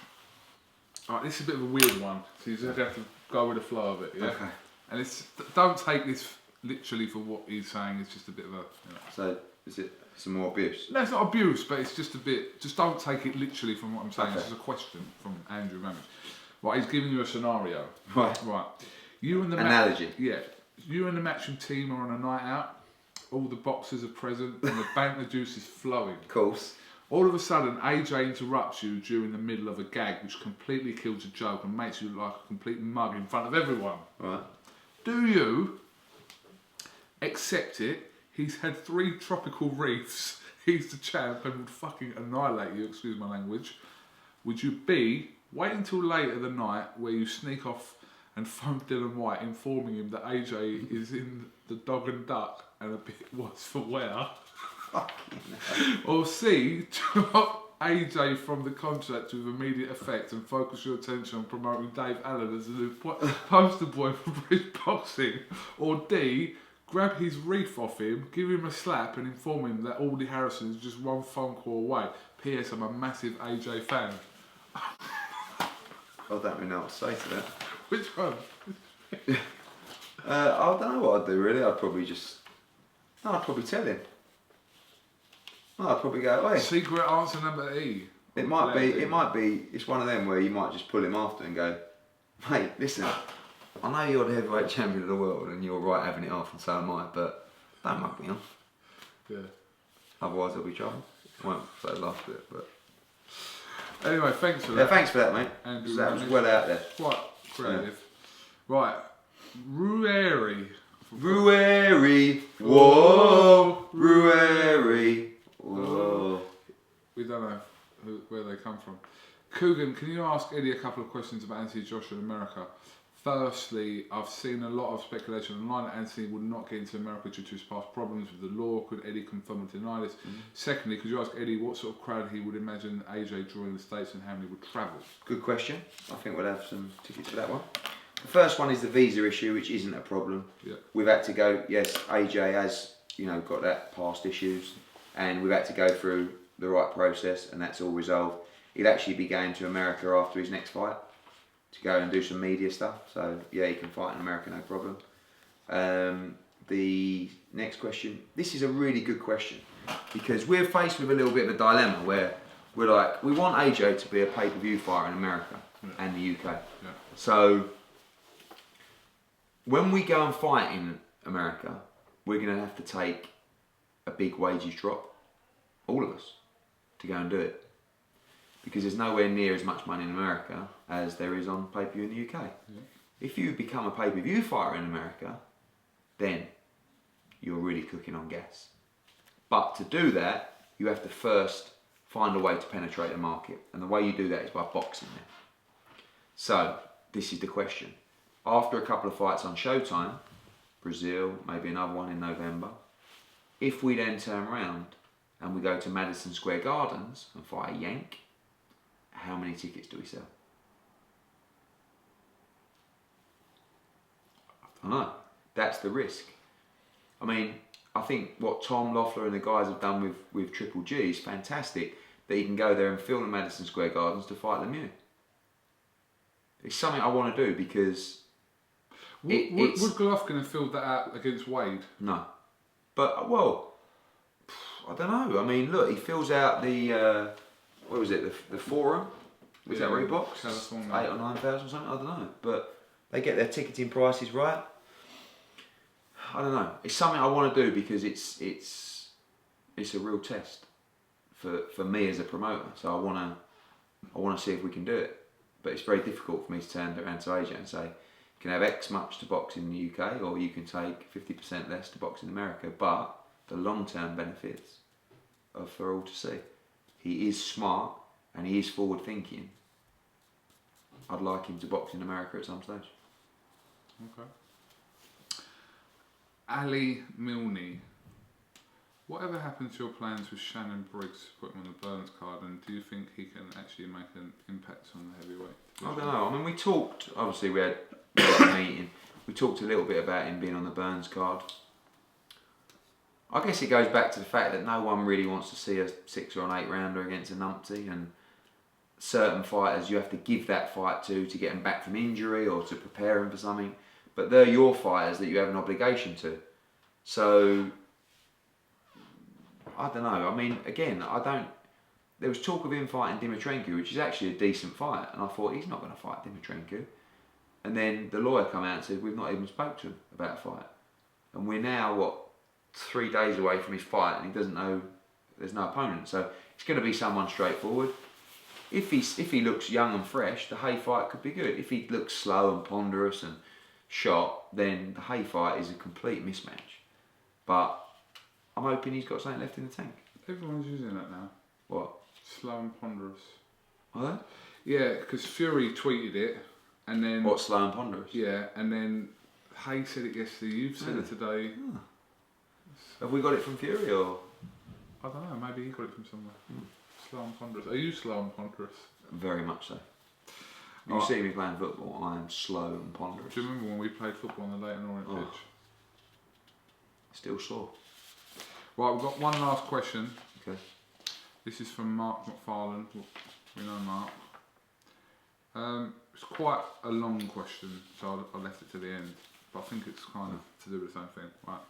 Alright, this is a bit of a weird one, so you just have to go with the flow of it, yeah? Okay. And don't take this literally for what he's saying, it's just a bit of a... So, is it some more abuse? No, it's not abuse, but it's just a bit... Just don't take it literally from what I'm saying, Okay. It's just a question from Andrew Ramage. Right, he's giving you a scenario. Right. You and the... Analogy. You and the matchroom team are on a night out, all the boxers are present, and the banter juice is flowing. Of course. All of a sudden, AJ interrupts you during the middle of a gag, which completely kills a joke and makes you look like a complete mug in front of everyone. Right. Do you accept it? He's had 3 tropical reefs. He's the champ and would fucking annihilate you, excuse my language. Would you B, wait until later the night where you sneak off and phone Dylan White informing him that AJ is in the dog and duck and a bit worse for wear? Or C, drop AJ from the contract with immediate effect and focus your attention on promoting Dave Allen as a new poster boy for British boxing. Or D, grab his reef off him, give him a slap and inform him that Aldi Harrison is just 1 phone call away. P.S. I'm a massive AJ fan. I don't really know what to say to that. Which one? I don't know what I'd do really. I'd probably tell him. I'd probably go away. Secret answer number E. It might be, it's one of them where you might just pull him after and go, mate, listen, I know you're the heavyweight champion of the world and you're right having it off and so am I, but don't mug me off. Yeah. Otherwise there'll be trouble. I won't say the last bit, but... Anyway, thanks for that. Yeah, thanks for that, mate. Andrew That was Ramage. well out there. Quite creative. Right. Rueri. Whoa, Rueri. Whoa. We don't know where they come from. Kugan, can you ask Eddie a couple of questions about Anthony Joshua in America? Firstly, I've seen a lot of speculation online that Anthony would not get into America due to his past problems with the law. Could Eddie confirm or deny this? Secondly, could you ask Eddie what sort of crowd he would imagine AJ drawing the States and how many would travel? Good question. I think we'll have some tickets for that one. The first one is the visa issue, which isn't a problem. Yeah. We've had to go, yes, AJ has, got that past issues, and we've had to go through the right process, and that's all resolved. He'd actually be going to America after his next fight to go and do some media stuff. So yeah, he can fight in America, no problem. The next question, this is a really good question, because we're faced with a little bit of a dilemma where we're like, we want AJ to be a pay-per-view fighter in America and the UK. Yeah. So when we go and fight in America, we're going to have to take a big wages drop, all of us, to go and do it. Because there's nowhere near as much money in America as there is on pay-per-view in the UK. Yeah. If you become a pay-per-view fighter in America, then you're really cooking on gas. But to do that, you have to first find a way to penetrate the market. And the way you do that is by boxing there. So, this is the question. After a couple of fights on Showtime, Brazil, maybe another one in November, if we then turn around and we go to Madison Square Gardens and fight a Yank, how many tickets do we sell? I know, that's the risk. I mean, I think what Tom Loeffler and the guys have done with Triple G is fantastic, that you can go there and film in Madison Square Gardens to fight Lemieux. It's something I want to do because... Would Golovkin have filled that out against Wade? No. But, well, I don't know. I mean, look, he fills out the... what was it? The Forum? Was that Reebok? California. 8,000 or 9,000 or something? I don't know. But they get their ticketing prices right. I don't know. It's something I want to do because it's a real test for me as a promoter. So I want to see if we can do it. But it's very difficult for me to turn around to AJ and say, you can have X much to box in the UK, or you can take 50% less to box in America. But the long-term benefits are for all to see. He is smart and he is forward-thinking. I'd like him to box in America at some stage. Okay. Ali Milne. Whatever happened to your plans with Shannon Briggs to put him on the Burns card, and do you think he can actually make an impact on the heavyweight division? I don't know. I mean, we talked, obviously we had a meeting. We talked a little bit about him being on the Burns card. I guess it goes back to the fact that no one really wants to see a 6 or an 8 rounder against a numpty, and certain fighters you have to give that fight to get them back from injury or to prepare them for something. But they're your fighters that you have an obligation to. So, I don't know. I mean, again, there was talk of him fighting Dimitrenko, which is actually a decent fight, and I thought he's not going to fight Dimitrenko. And then the lawyer come out and said we've not even spoke to him about a fight, and we're now 3 days away from his fight, and he doesn't know there's no opponent. So it's going to be someone straightforward. If he looks young and fresh, the Hay fight could be good. If he looks slow and ponderous and shot, then the Hay fight is a complete mismatch. But I'm hoping he's got something left in the tank. Everyone's using that now. What? Slow and ponderous. Are they? Yeah, because Fury tweeted it, and then... What, slow and ponderous? Yeah, and then Hay said it yesterday, you've said it today. Oh. Have we got it from Fury, or...? I don't know, maybe he got it from somewhere. Slow and ponderous. Are you slow and ponderous? Very much so. You see me playing football, I am slow and ponderous. Do you remember when we played football on the Leighton Orient pitch? Still sore. Right, we've got one last question. Okay. This is from Mark McFarlane. We know Mark. It's quite a long question, so I left it to the end. But I think it's kind of to do with the same thing. Right.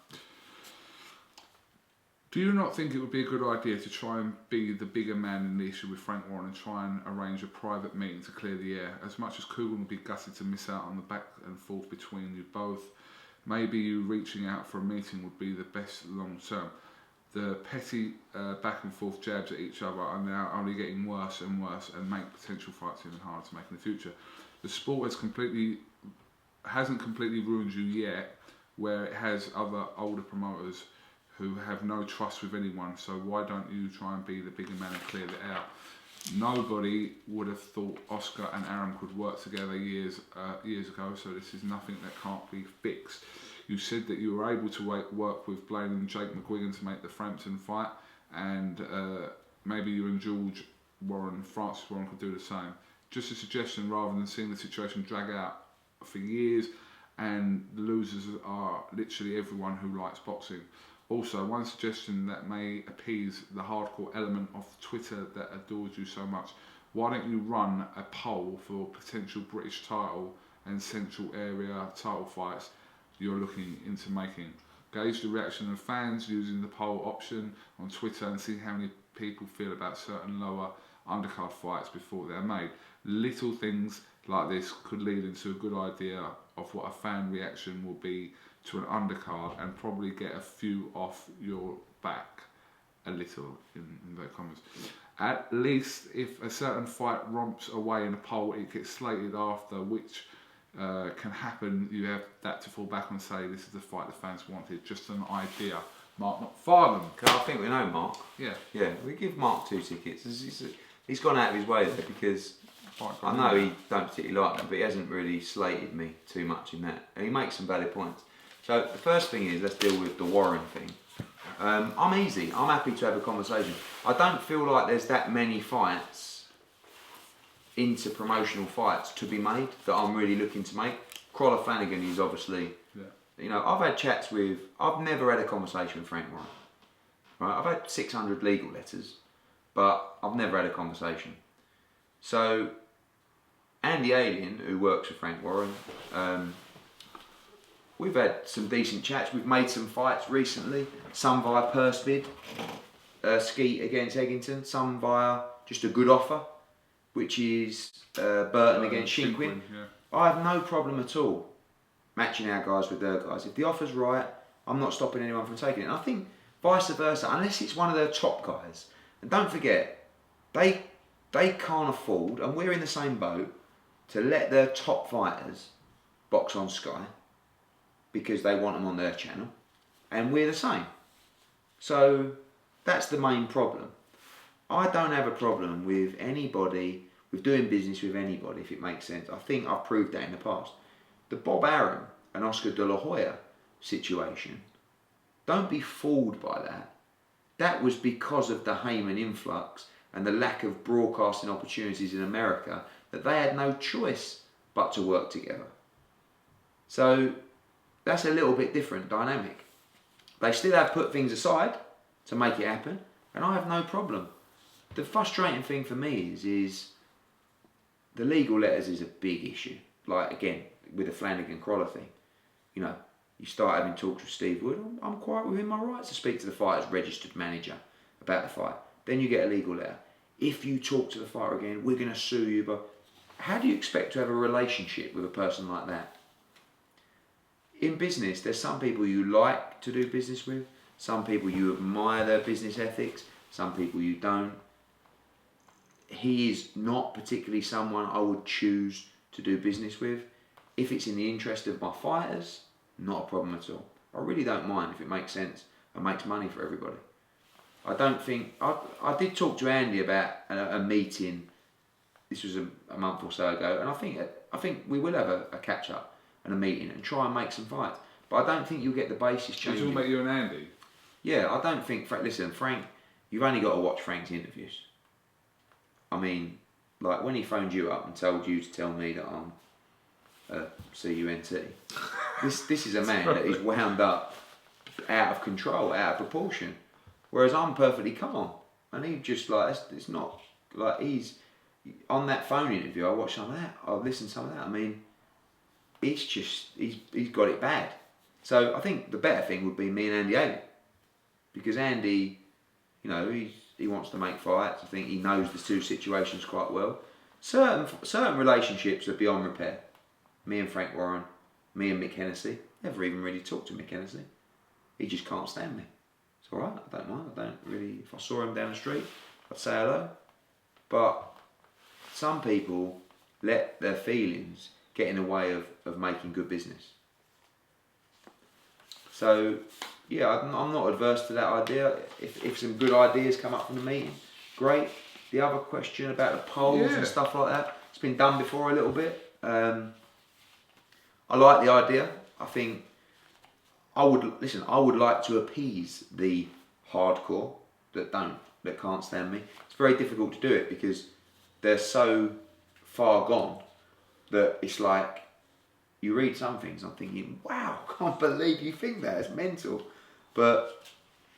Do you not think it would be a good idea to try and be the bigger man in the issue with Frank Warren and try and arrange a private meeting to clear the air? As much as Kugan would be gutted to miss out on the back and forth between you both, maybe you reaching out for a meeting would be the best long term. The petty back and forth jabs at each other are now only getting worse and worse and make potential fights even harder to make in the future. The sport hasn't completely ruined you yet, where it has other older promoters who have no trust with anyone, so why don't you try and be the bigger man and clear it out? Nobody would have thought Oscar and Aaron could work together years ago, so this is nothing that can't be fixed. You said that you were able to work with Blaine and Jake McGuigan to make the Frampton fight, and maybe you and George Warren, Francis Warren could do the same. Just a suggestion, rather than seeing the situation drag out for years, and the losers are literally everyone who likes boxing. Also, one suggestion that may appease the hardcore element of Twitter that adores you so much: why don't you run a poll for potential British title and Central Area title fights you're looking into making? Gauge the reaction of fans using the poll option on Twitter and see how many people feel about certain lower undercard fights before they're made. Little things like this could lead into a good idea of what a fan reaction will be to an undercard, and probably get a few off your back a little, in the comments. At least if a certain fight romps away in a poll, it gets slated after, which can happen. You have that to fall back on and say, this is the fight the fans wanted. Just an idea. Mark, not Farnham. I think we know Mark. Yeah. Yeah, we give Mark 2 tickets. He's gone out of his way there, because I know he don't particularly like them, but he hasn't really slated me too much in that. And he makes some valid points. So the first thing is, let's deal with the Warren thing. I'm easy. I'm happy to have a conversation. I don't feel like there's that many fights into promotional fights to be made that I'm really looking to make. Crawler Flanagan is obviously, you know, I've had chats with, I've never had a conversation with Frank Warren. Right? I've had 600 legal letters, but I've never had a conversation. So Andy Alien, who works with Frank Warren, we've had some decent chats. We've made some fights recently, some via purse bid, Skeet against Eggington, some via just a good offer, which is Burton against Shinquin. Yeah. I have no problem at all matching our guys with their guys. If the offer's right, I'm not stopping anyone from taking it. And I think vice versa, unless it's one of their top guys. And don't forget, they can't afford, and we're in the same boat, to let their top fighters box on Sky, because they want them on their channel, and we're the same. So that's the main problem. I don't have a problem with anybody, with doing business with anybody, if it makes sense. I think I've proved that in the past. The Bob Arum and Oscar De La Hoya situation, don't be fooled by that. That was because of the Heyman influx and the lack of broadcasting opportunities in America, that they had no choice but to work together. So that's a little bit different dynamic. They still have put things aside to make it happen, and I have no problem. The frustrating thing for me is the legal letters is a big issue. Like, again, with the Flanagan Crawler thing, you know, you start having talks with Steve Wood. I'm quite within my rights to speak to the fighter's registered manager about the fight. Then you get a legal letter. If you talk to the fighter again, we're going to sue you. But how do you expect to have a relationship with a person like that? In business, there's some people you like to do business with, some people you admire their business ethics, some people you don't. He is not particularly someone I would choose to do business with. If it's in the interest of my fighters, not a problem at all. I really don't mind if it makes sense and makes money for everybody. I don't think, I did talk to Andy about a meeting, this was a month or so ago, and I think we will have a catch up and a meeting and try and make some fights. But I don't think you'll get the basis changing. You're talking about you and Andy? Yeah, I don't think, listen, Frank, you've only got to watch Frank's interviews. I mean, like when he phoned you up and told you to tell me that I'm a CUNT, this is a man that is wound up, out of control, out of proportion. Whereas I'm perfectly calm. And he just like, it's not, like he's, on that phone interview, I watched some of that, I've listened to some of that, I mean, it's just, he's got it bad. So I think the better thing would be me and Andy Allen. Because Andy, you know, he wants to make fights. I think he knows the two situations quite well. Certain relationships are beyond repair. Me and Frank Warren, me and Mick Hennessy. Never even really talked to Mick Hennessy. He just can't stand me. It's alright, I don't mind. I don't really, if I saw him down the street, I'd say hello. But some people let their feelings get in the way of making good business. So, yeah, I'm not adverse to that idea. If some good ideas come up from the meeting, great. the other question about the polls and stuff like that. It's been done before a little bit. I like the idea. I think I would like to appease the hardcore that can't stand me. It's very difficult to do it because they're so far gone that it's like you read some things, I'm thinking, wow, I can't believe you think that. It's mental. But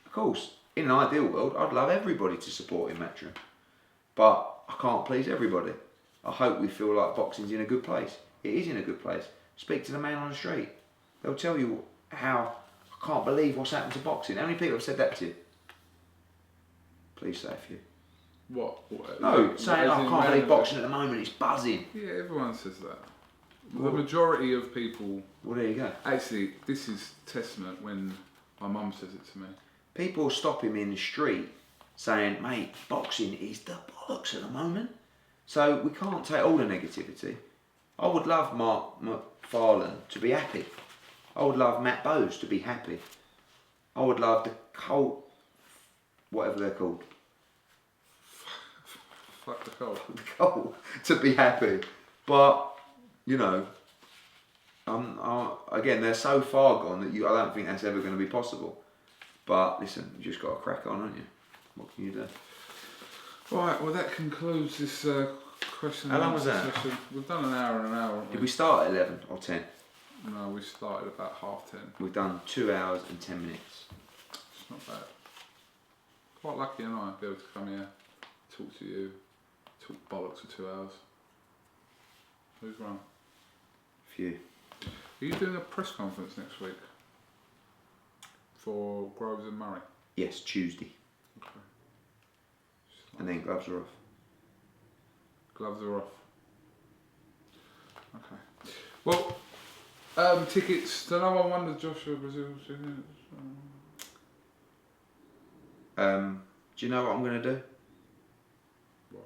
of course, in an ideal world, I'd love everybody to support him, Metro. But I can't please everybody. I hope we feel like boxing's in a good place. It is in a good place. Speak to the man on the street. They'll tell you how, I can't believe what's happened to boxing. How many people have said that to you? Please say a few. What? No, saying, I can't believe boxing at the moment, it's buzzing. Yeah, everyone says that. The majority of people... Well, there you go. Actually, this is testament when my mum says it to me. People stop him in the street saying, mate, boxing is the bollocks at the moment. So we can't take all the negativity. I would love Mark McFarlane to be happy. I would love Matt Bowes to be happy. I would love the Colt, whatever they're called. Fuck the Colt. The Colt to be happy. But, you know, again, they're so far gone that I don't think that's ever going to be possible. But listen, you just got to crack on, haven't you? What can you do? Right, well that concludes this question. How long was that? Session. We've done an hour and an hour. Did we start at 11 or 10? No, we started about 10:30. We've done 2 hours and 10 minutes. It's not bad. Quite lucky, am I, to be able to come here, talk to you, talk bollocks for 2 hours. Who's wrong? Few. Are you doing a press conference next week for Groves and Murray? Yes, Tuesday. Okay. And then gloves are off. Gloves are off. Okay. Well, tickets. The number one, the Joshua Brazil. Do you know what I'm going to do? What?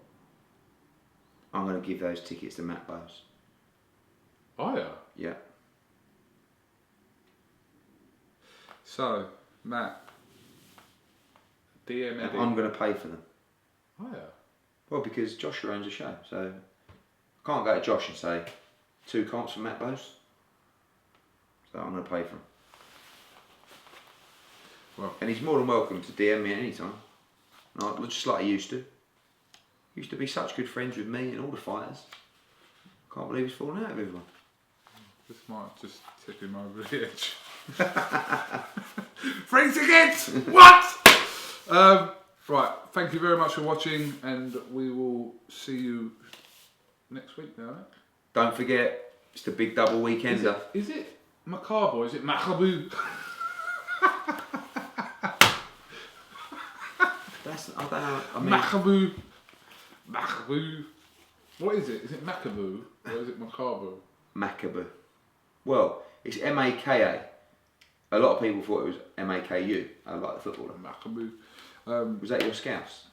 I'm going to give those tickets to Matt Bowes. Oh yeah. Yeah. So, Matt, DM Eddie. I'm going to pay for them. Oh yeah. Well, because Joshua owns a show, so I can't go to Josh and say 2 comps for Matt Bowes. So I'm going to pay for them. Well, and he's more than welcome to DM me at any time. Just like he used to. He used to be such good friends with me and all the fighters. Can't believe he's fallen out with everyone. This might just tip him over the edge. Free tickets! What? Right, thank you very much for watching, and we will see you next week now. Don't forget, it's the big double weekender. Is it macabre or is it macabre? I don't know. I mean, Macabre. Macabre. What is it? Is it macabre or is it macabre? Macabre. Well, it's M-A-K-A. A lot of people thought it was M-A-K-U. I like the footballer. Macabre. Was that your scouts?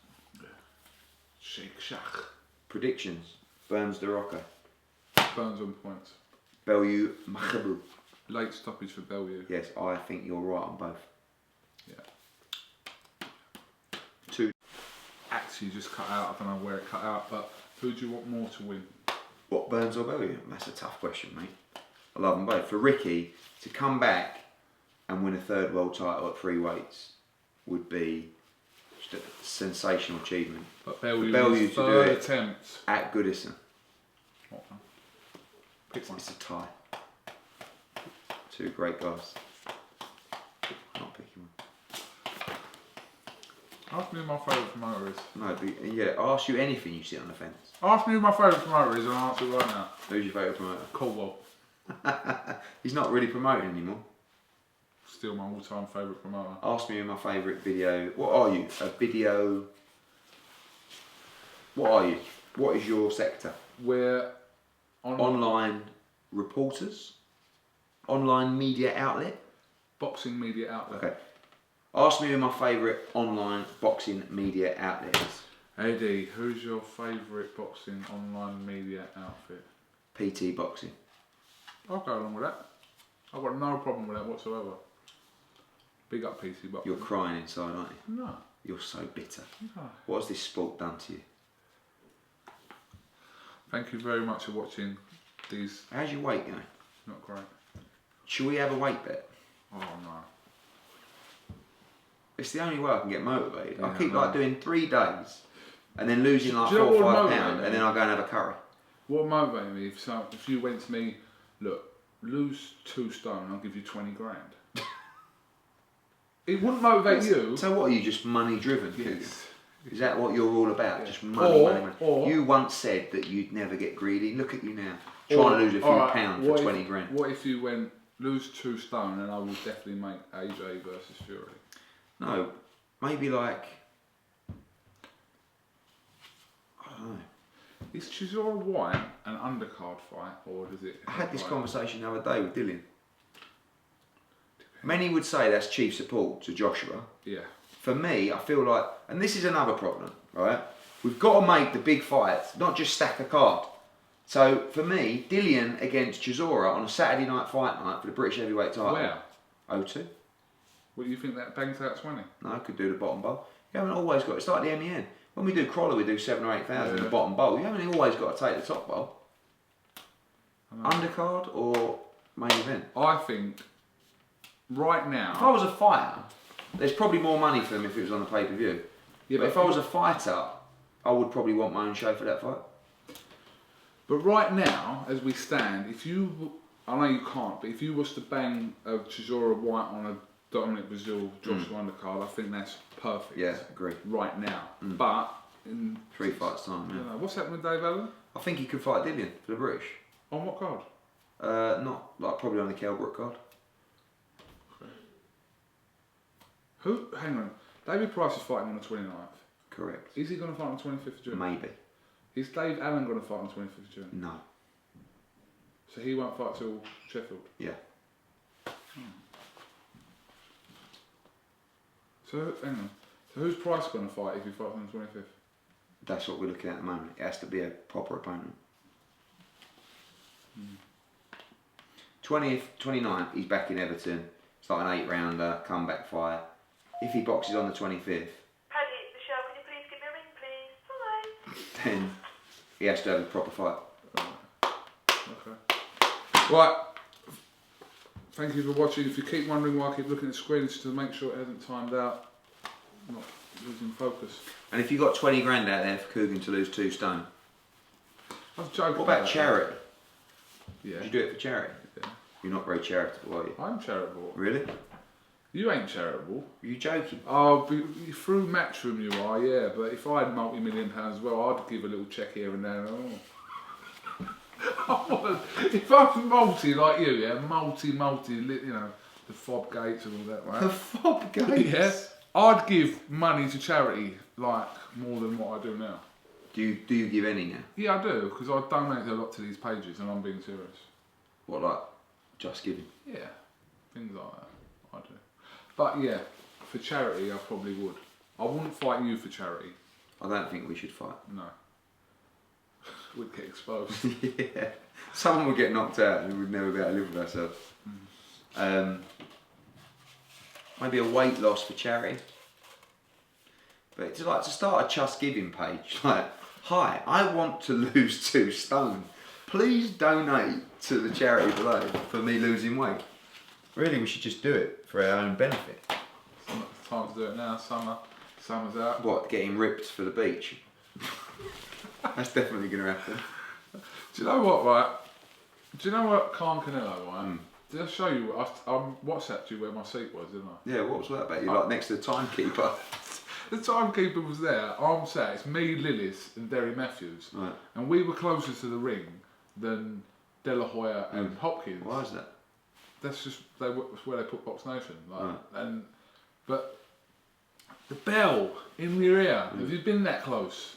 Shake Shack. Predictions. Burns the Rocker. Burns on points. Bellew Macabre. Late stoppage for Bellew. Yes, I think you're right on both. Yeah. 2. Actually just cut out. I don't know where it cut out, but who do you want more to win? What, Burns or Bellew? That's a tough question, mate. I love them both. For Ricky to come back and win a 3rd world title at 3 weights would be just a sensational achievement. But Bellew to do it attempt at Goodison. What one? Pick one. It's a tie. 2 great guys. Not picking one. Ask me who my favourite promoter is. No, but yeah, I'll ask you anything you sit on the fence. Ask me who my favourite promoter is and I'll answer right now. Who's your favourite promoter? Caldwell. He's not really promoting anymore. Still my all-time favourite promoter. Ask me who my favourite video. What are you? A video. What are you? What is your sector? We're online reporters. Online media outlet. Boxing media outlet. Okay. Ask me who my favourite online boxing media outlet is. AD, who's your favourite boxing online media outfit? PT Boxing. I'll go along with that. I've got no problem with that whatsoever. Big up PC Boxing. You're crying inside, aren't you? No. You're so bitter. No. What has this sport done to you? Thank you very much for watching these. How's your weight going? Not great. Should we have a weight bet? Oh no. It's the only way I can get motivated. Yeah, I keep no. like doing 3 days and then losing like Do you know 4 or what 5 would pounds, motivate and me? then I go and have a curry. What motivated me if you went to me, look, lose 2 stone, I'll give you 20 grand. It wouldn't motivate you. So what, are you just money driven? Yes. Is that what you're all about? Yeah. Just money, Or- money, money. or- You once said that you'd never get greedy. Look at you now, trying to lose a few alright, pounds for what 20 grand. What if you went lose 2 stone and I will definitely make AJ versus Fury? No, maybe like, I don't know. Is Chisora White an undercard fight or does it? I had this fight? conversation the other day with Dylan. Many would say that's chief support to Joshua. Yeah. For me, I feel like, and this is another problem, right? We've got to make the big fights, not just stack a card. So for me, Dillian against Chisora on a Saturday night fight night for the British heavyweight title. Where? O2. What do you think that bangs out 20? No, I could do the bottom bowl. You haven't always got, it's like the MEN. When we do Crawler, we do 7,000 or 8,000 in the bottom bowl. You haven't always got to take the top bowl. Undercard or main event? I think right now. If I was a fighter, there's probably more money for them if it was on the pay-per-view. Yeah, but if I was a fighter, I would probably want my own show for that fight. But right now, as we stand, if you, I know you can't, but if you was to bang a Chisora White on a Dominic Brazil Joshua undercard, I think that's perfect. Yeah, agree. Right now, but in 3 fights time, I yeah. don't know, what's happening with Dave Allen? I think he could fight Dillian for the British. On what card? Not like probably on the Kelbrook card. Who? Hang on. David Price is fighting on the 29th. Correct. Is he going to fight on the 25th of June? Maybe. Is Dave Allen going to fight on the 25th of June? No. So he won't fight till Sheffield. Yeah. So hang on. So who's Price going to fight if he fights on the 25th? That's what we're looking at the moment. It has to be a proper opponent. 20th, 29th, he's back in Everton. It's like an 8-rounder, comeback fight. If he boxes on the 25th, Paddy, Michelle, can you please give me a ring, please? Bye. then he has to have a proper fight. Okay. Right. Thank you for watching. If you keep wondering why I keep looking at the screen, it's to make sure it hasn't timed out. Not losing focus. And if you got 20 grand out there for Kugan to lose 2 stone, I was joking. what about charity? Yeah. Would you do it for charity? Yeah. You're not very charitable, are you? I'm charitable. Really? You ain't charitable. Are you joking? Oh, through Matchroom you are, yeah. But if I had multi-million pounds as well, I'd give a little check here and there. Oh. If I'm multi like you, yeah, multi, you know, the fob gates and all that, right? The fob gates? Yeah. I'd give money to charity like more than what I do now. Do you give any now? Yeah, I do, because I donate a lot to these pages and I'm being serious. What, like Just Giving? Yeah, things like that, I do. But yeah, for charity I probably would. I wouldn't fight you for charity. I don't think we should fight. No. We'd get exposed. Yeah. Someone would get knocked out and we'd never be able to live with ourselves. Maybe a weight loss for charity. But it's like to start a Just Giving page. Like, hi, I want to lose 2 stone. Please donate to the charity below for me losing weight. Really, we should just do it for our own benefit. It's not the time to do it now, summer's out. What, getting ripped for the beach? That's definitely going to happen. Do you know what, right? Do you know what Khan Canelo, right? Did I show you? I WhatsApped you where my seat was, didn't I? Yeah, what was that about? You're like next to the timekeeper. The timekeeper was there. I'm sat. It's me, Lillis, and Derry Matthews, Right. and we were closer to the ring than De La Hoya and Hopkins. Why is that? That's just that's where they put BoxNation. Like, Right. But the bell in your ear. Have you been that close?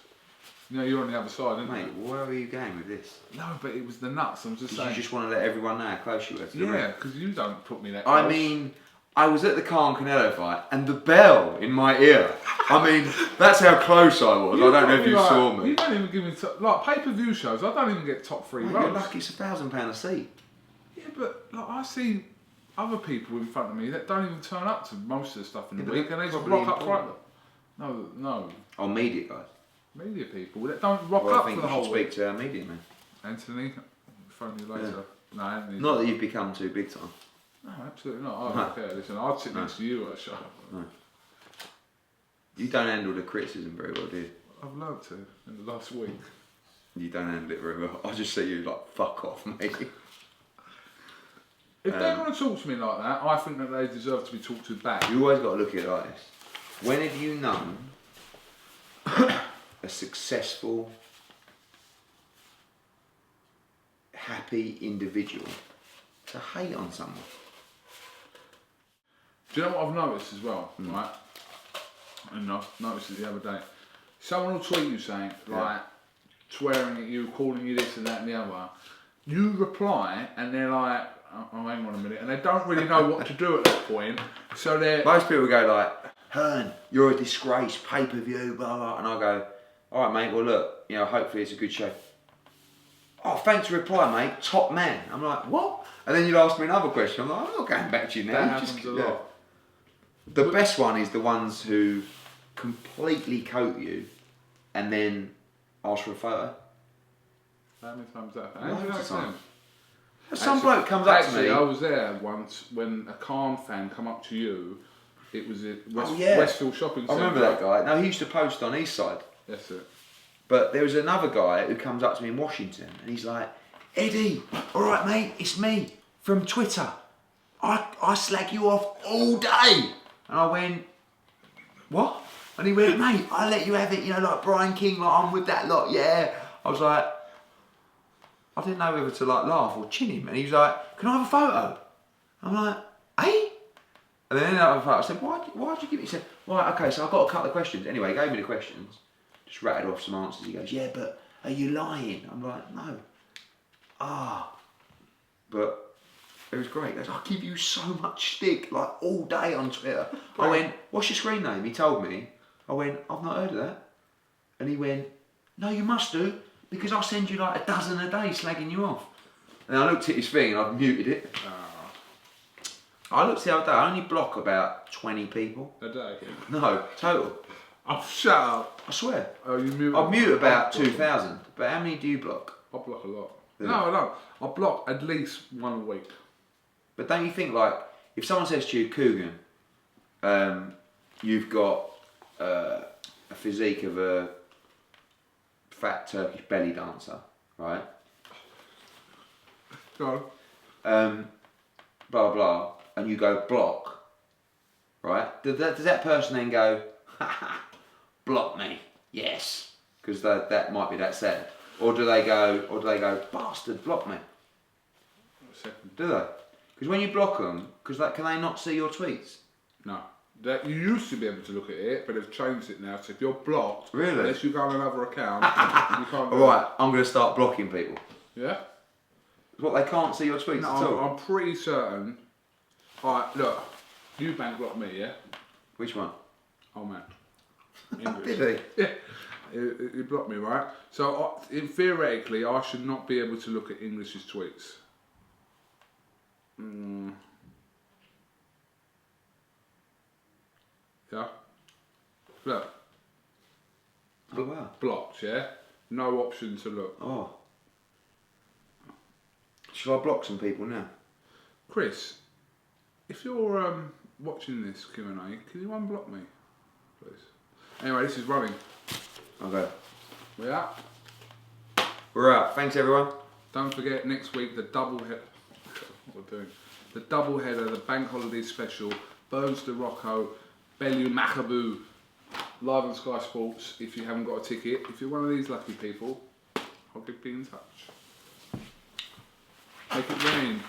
You know, you're on the other side, aren't Mate, where are you going with this? you? No, but it was the nuts. I'm just saying. You just want to let everyone know how close you were to the ring. Yeah, because you don't put me that close. I mean, I was at the Khan Canelo fight and the bell in my ear. I mean, that's how close I was. I don't know if you saw me. You don't even give me like pay-per-view shows. I don't even get top 3 Mate, rows. you're lucky it's £1,000 a seat. Yeah, but like, I see other people in front of me that don't even turn up to most of the stuff in the Yeah, but week, and they're they just probably rock up important. right. No. Oh, media guys. Media people that don't rock Well, up I think for the you whole should week. speak to our media man. Anthony, phone you later. No, Anthony. Not that you've become too big time. No, absolutely not. I don't care. Listen, I'd sit next to you at a show. No. You don't handle the criticism very well, do you? I've learnt to in the last week. You don't handle it very well. I just see you like, fuck off, mate. If they want to talk to me like that, I think that they deserve to be talked to back. You always got to look at it like this. When have you known a successful, happy individual to hate on someone? Do you know what I've noticed as well, right? And I noticed it the other day. Someone will tweet you saying, like, swearing at you, calling you this and that and the other. You reply and they're like, oh, hang on a minute. And they don't really know what to do at that point. So they're... Most people go like, Hearn, you're a disgrace, pay-per-view, blah, blah. And I go, all right, mate, well, look, you know, hopefully it's a good show. Oh, thanks for reply, mate, top man. I'm like, what? And then you'd ask me another question. I'm like, I'm not going back to you now. That happens a lot. The best one is the ones who completely coat you and then ask for a photo. How many times that Loads of happened? times. Some bloke comes up to me. I was there once when a Hearn fan come up to you. It was at yeah. Westfield Shopping Centre. I remember that guy. No, he used to post on East Side. That's it. But there was another guy who comes up to me in Washington and he's like, Eddie, all right, mate, it's me from Twitter. I slag you off all day. And I went, what? And he went, mate, I let you have it, you know, like Brian King, like I'm with that lot, yeah. I was like, I didn't know whether to like laugh or chin him. And he was like, can I have a photo? I'm like, eh? And then I have a photo. I said, why'd you give me? He said, right, okay, so I've got a couple of questions. Anyway, he gave me the questions, just rattled off some answers. He goes, yeah, but are you lying? I'm like, no. But it was great. He goes, I give you so much stick, like all day on Twitter. I went, what's your screen name? He told me. I went, I've not heard of that. And he went, no, you must do, because I send you like a dozen a day slagging you off. And I looked at his thing and I've muted it. I looked the other day, I only block about 20 people. A day? No, total. Oh, shut up. I swear. Oh, you mute? I mute about 2,000. But how many do you block? I block a lot. Yeah. No, I don't. I block at least one a week. But don't you think, like, if someone says to you, Kugan, you've got a physique of a fat Turkish belly dancer, right? Go on. Blah, blah, and you go block, right? Does that person then go, ha, block me, yes, because that might be that sad? Or do they go, bastard, block me? Second. Do they? Because when you block them, can they not see your tweets? No. You used to be able to look at it, but they've changed it now. So if you're blocked, really? Unless you go on another account, you can't. Alright, I'm going to start blocking people. Yeah? What, they can't see your tweets No, at all? I'm pretty certain. Alright, look. You bank blocked me, yeah? Which one? Oh man. Did he? Yeah. He blocked me, right? So theoretically, I should not be able to look at English's tweets. Yeah. Look. Oh wow. Blocked, yeah? No option to look. Oh. Shall I block some people now? Chris, if you're watching this Q&A, can you unblock me, please? Anyway, this is running. Okay. We're out. We're out. Thanks everyone. Don't forget next week the double header. What we're doing? The double header, the bank holiday special, Bones de Rocco, Bellew Macaboo, live on Sky Sports. If you haven't got a ticket, if you're one of these lucky people, I'll be in touch. Make it rain.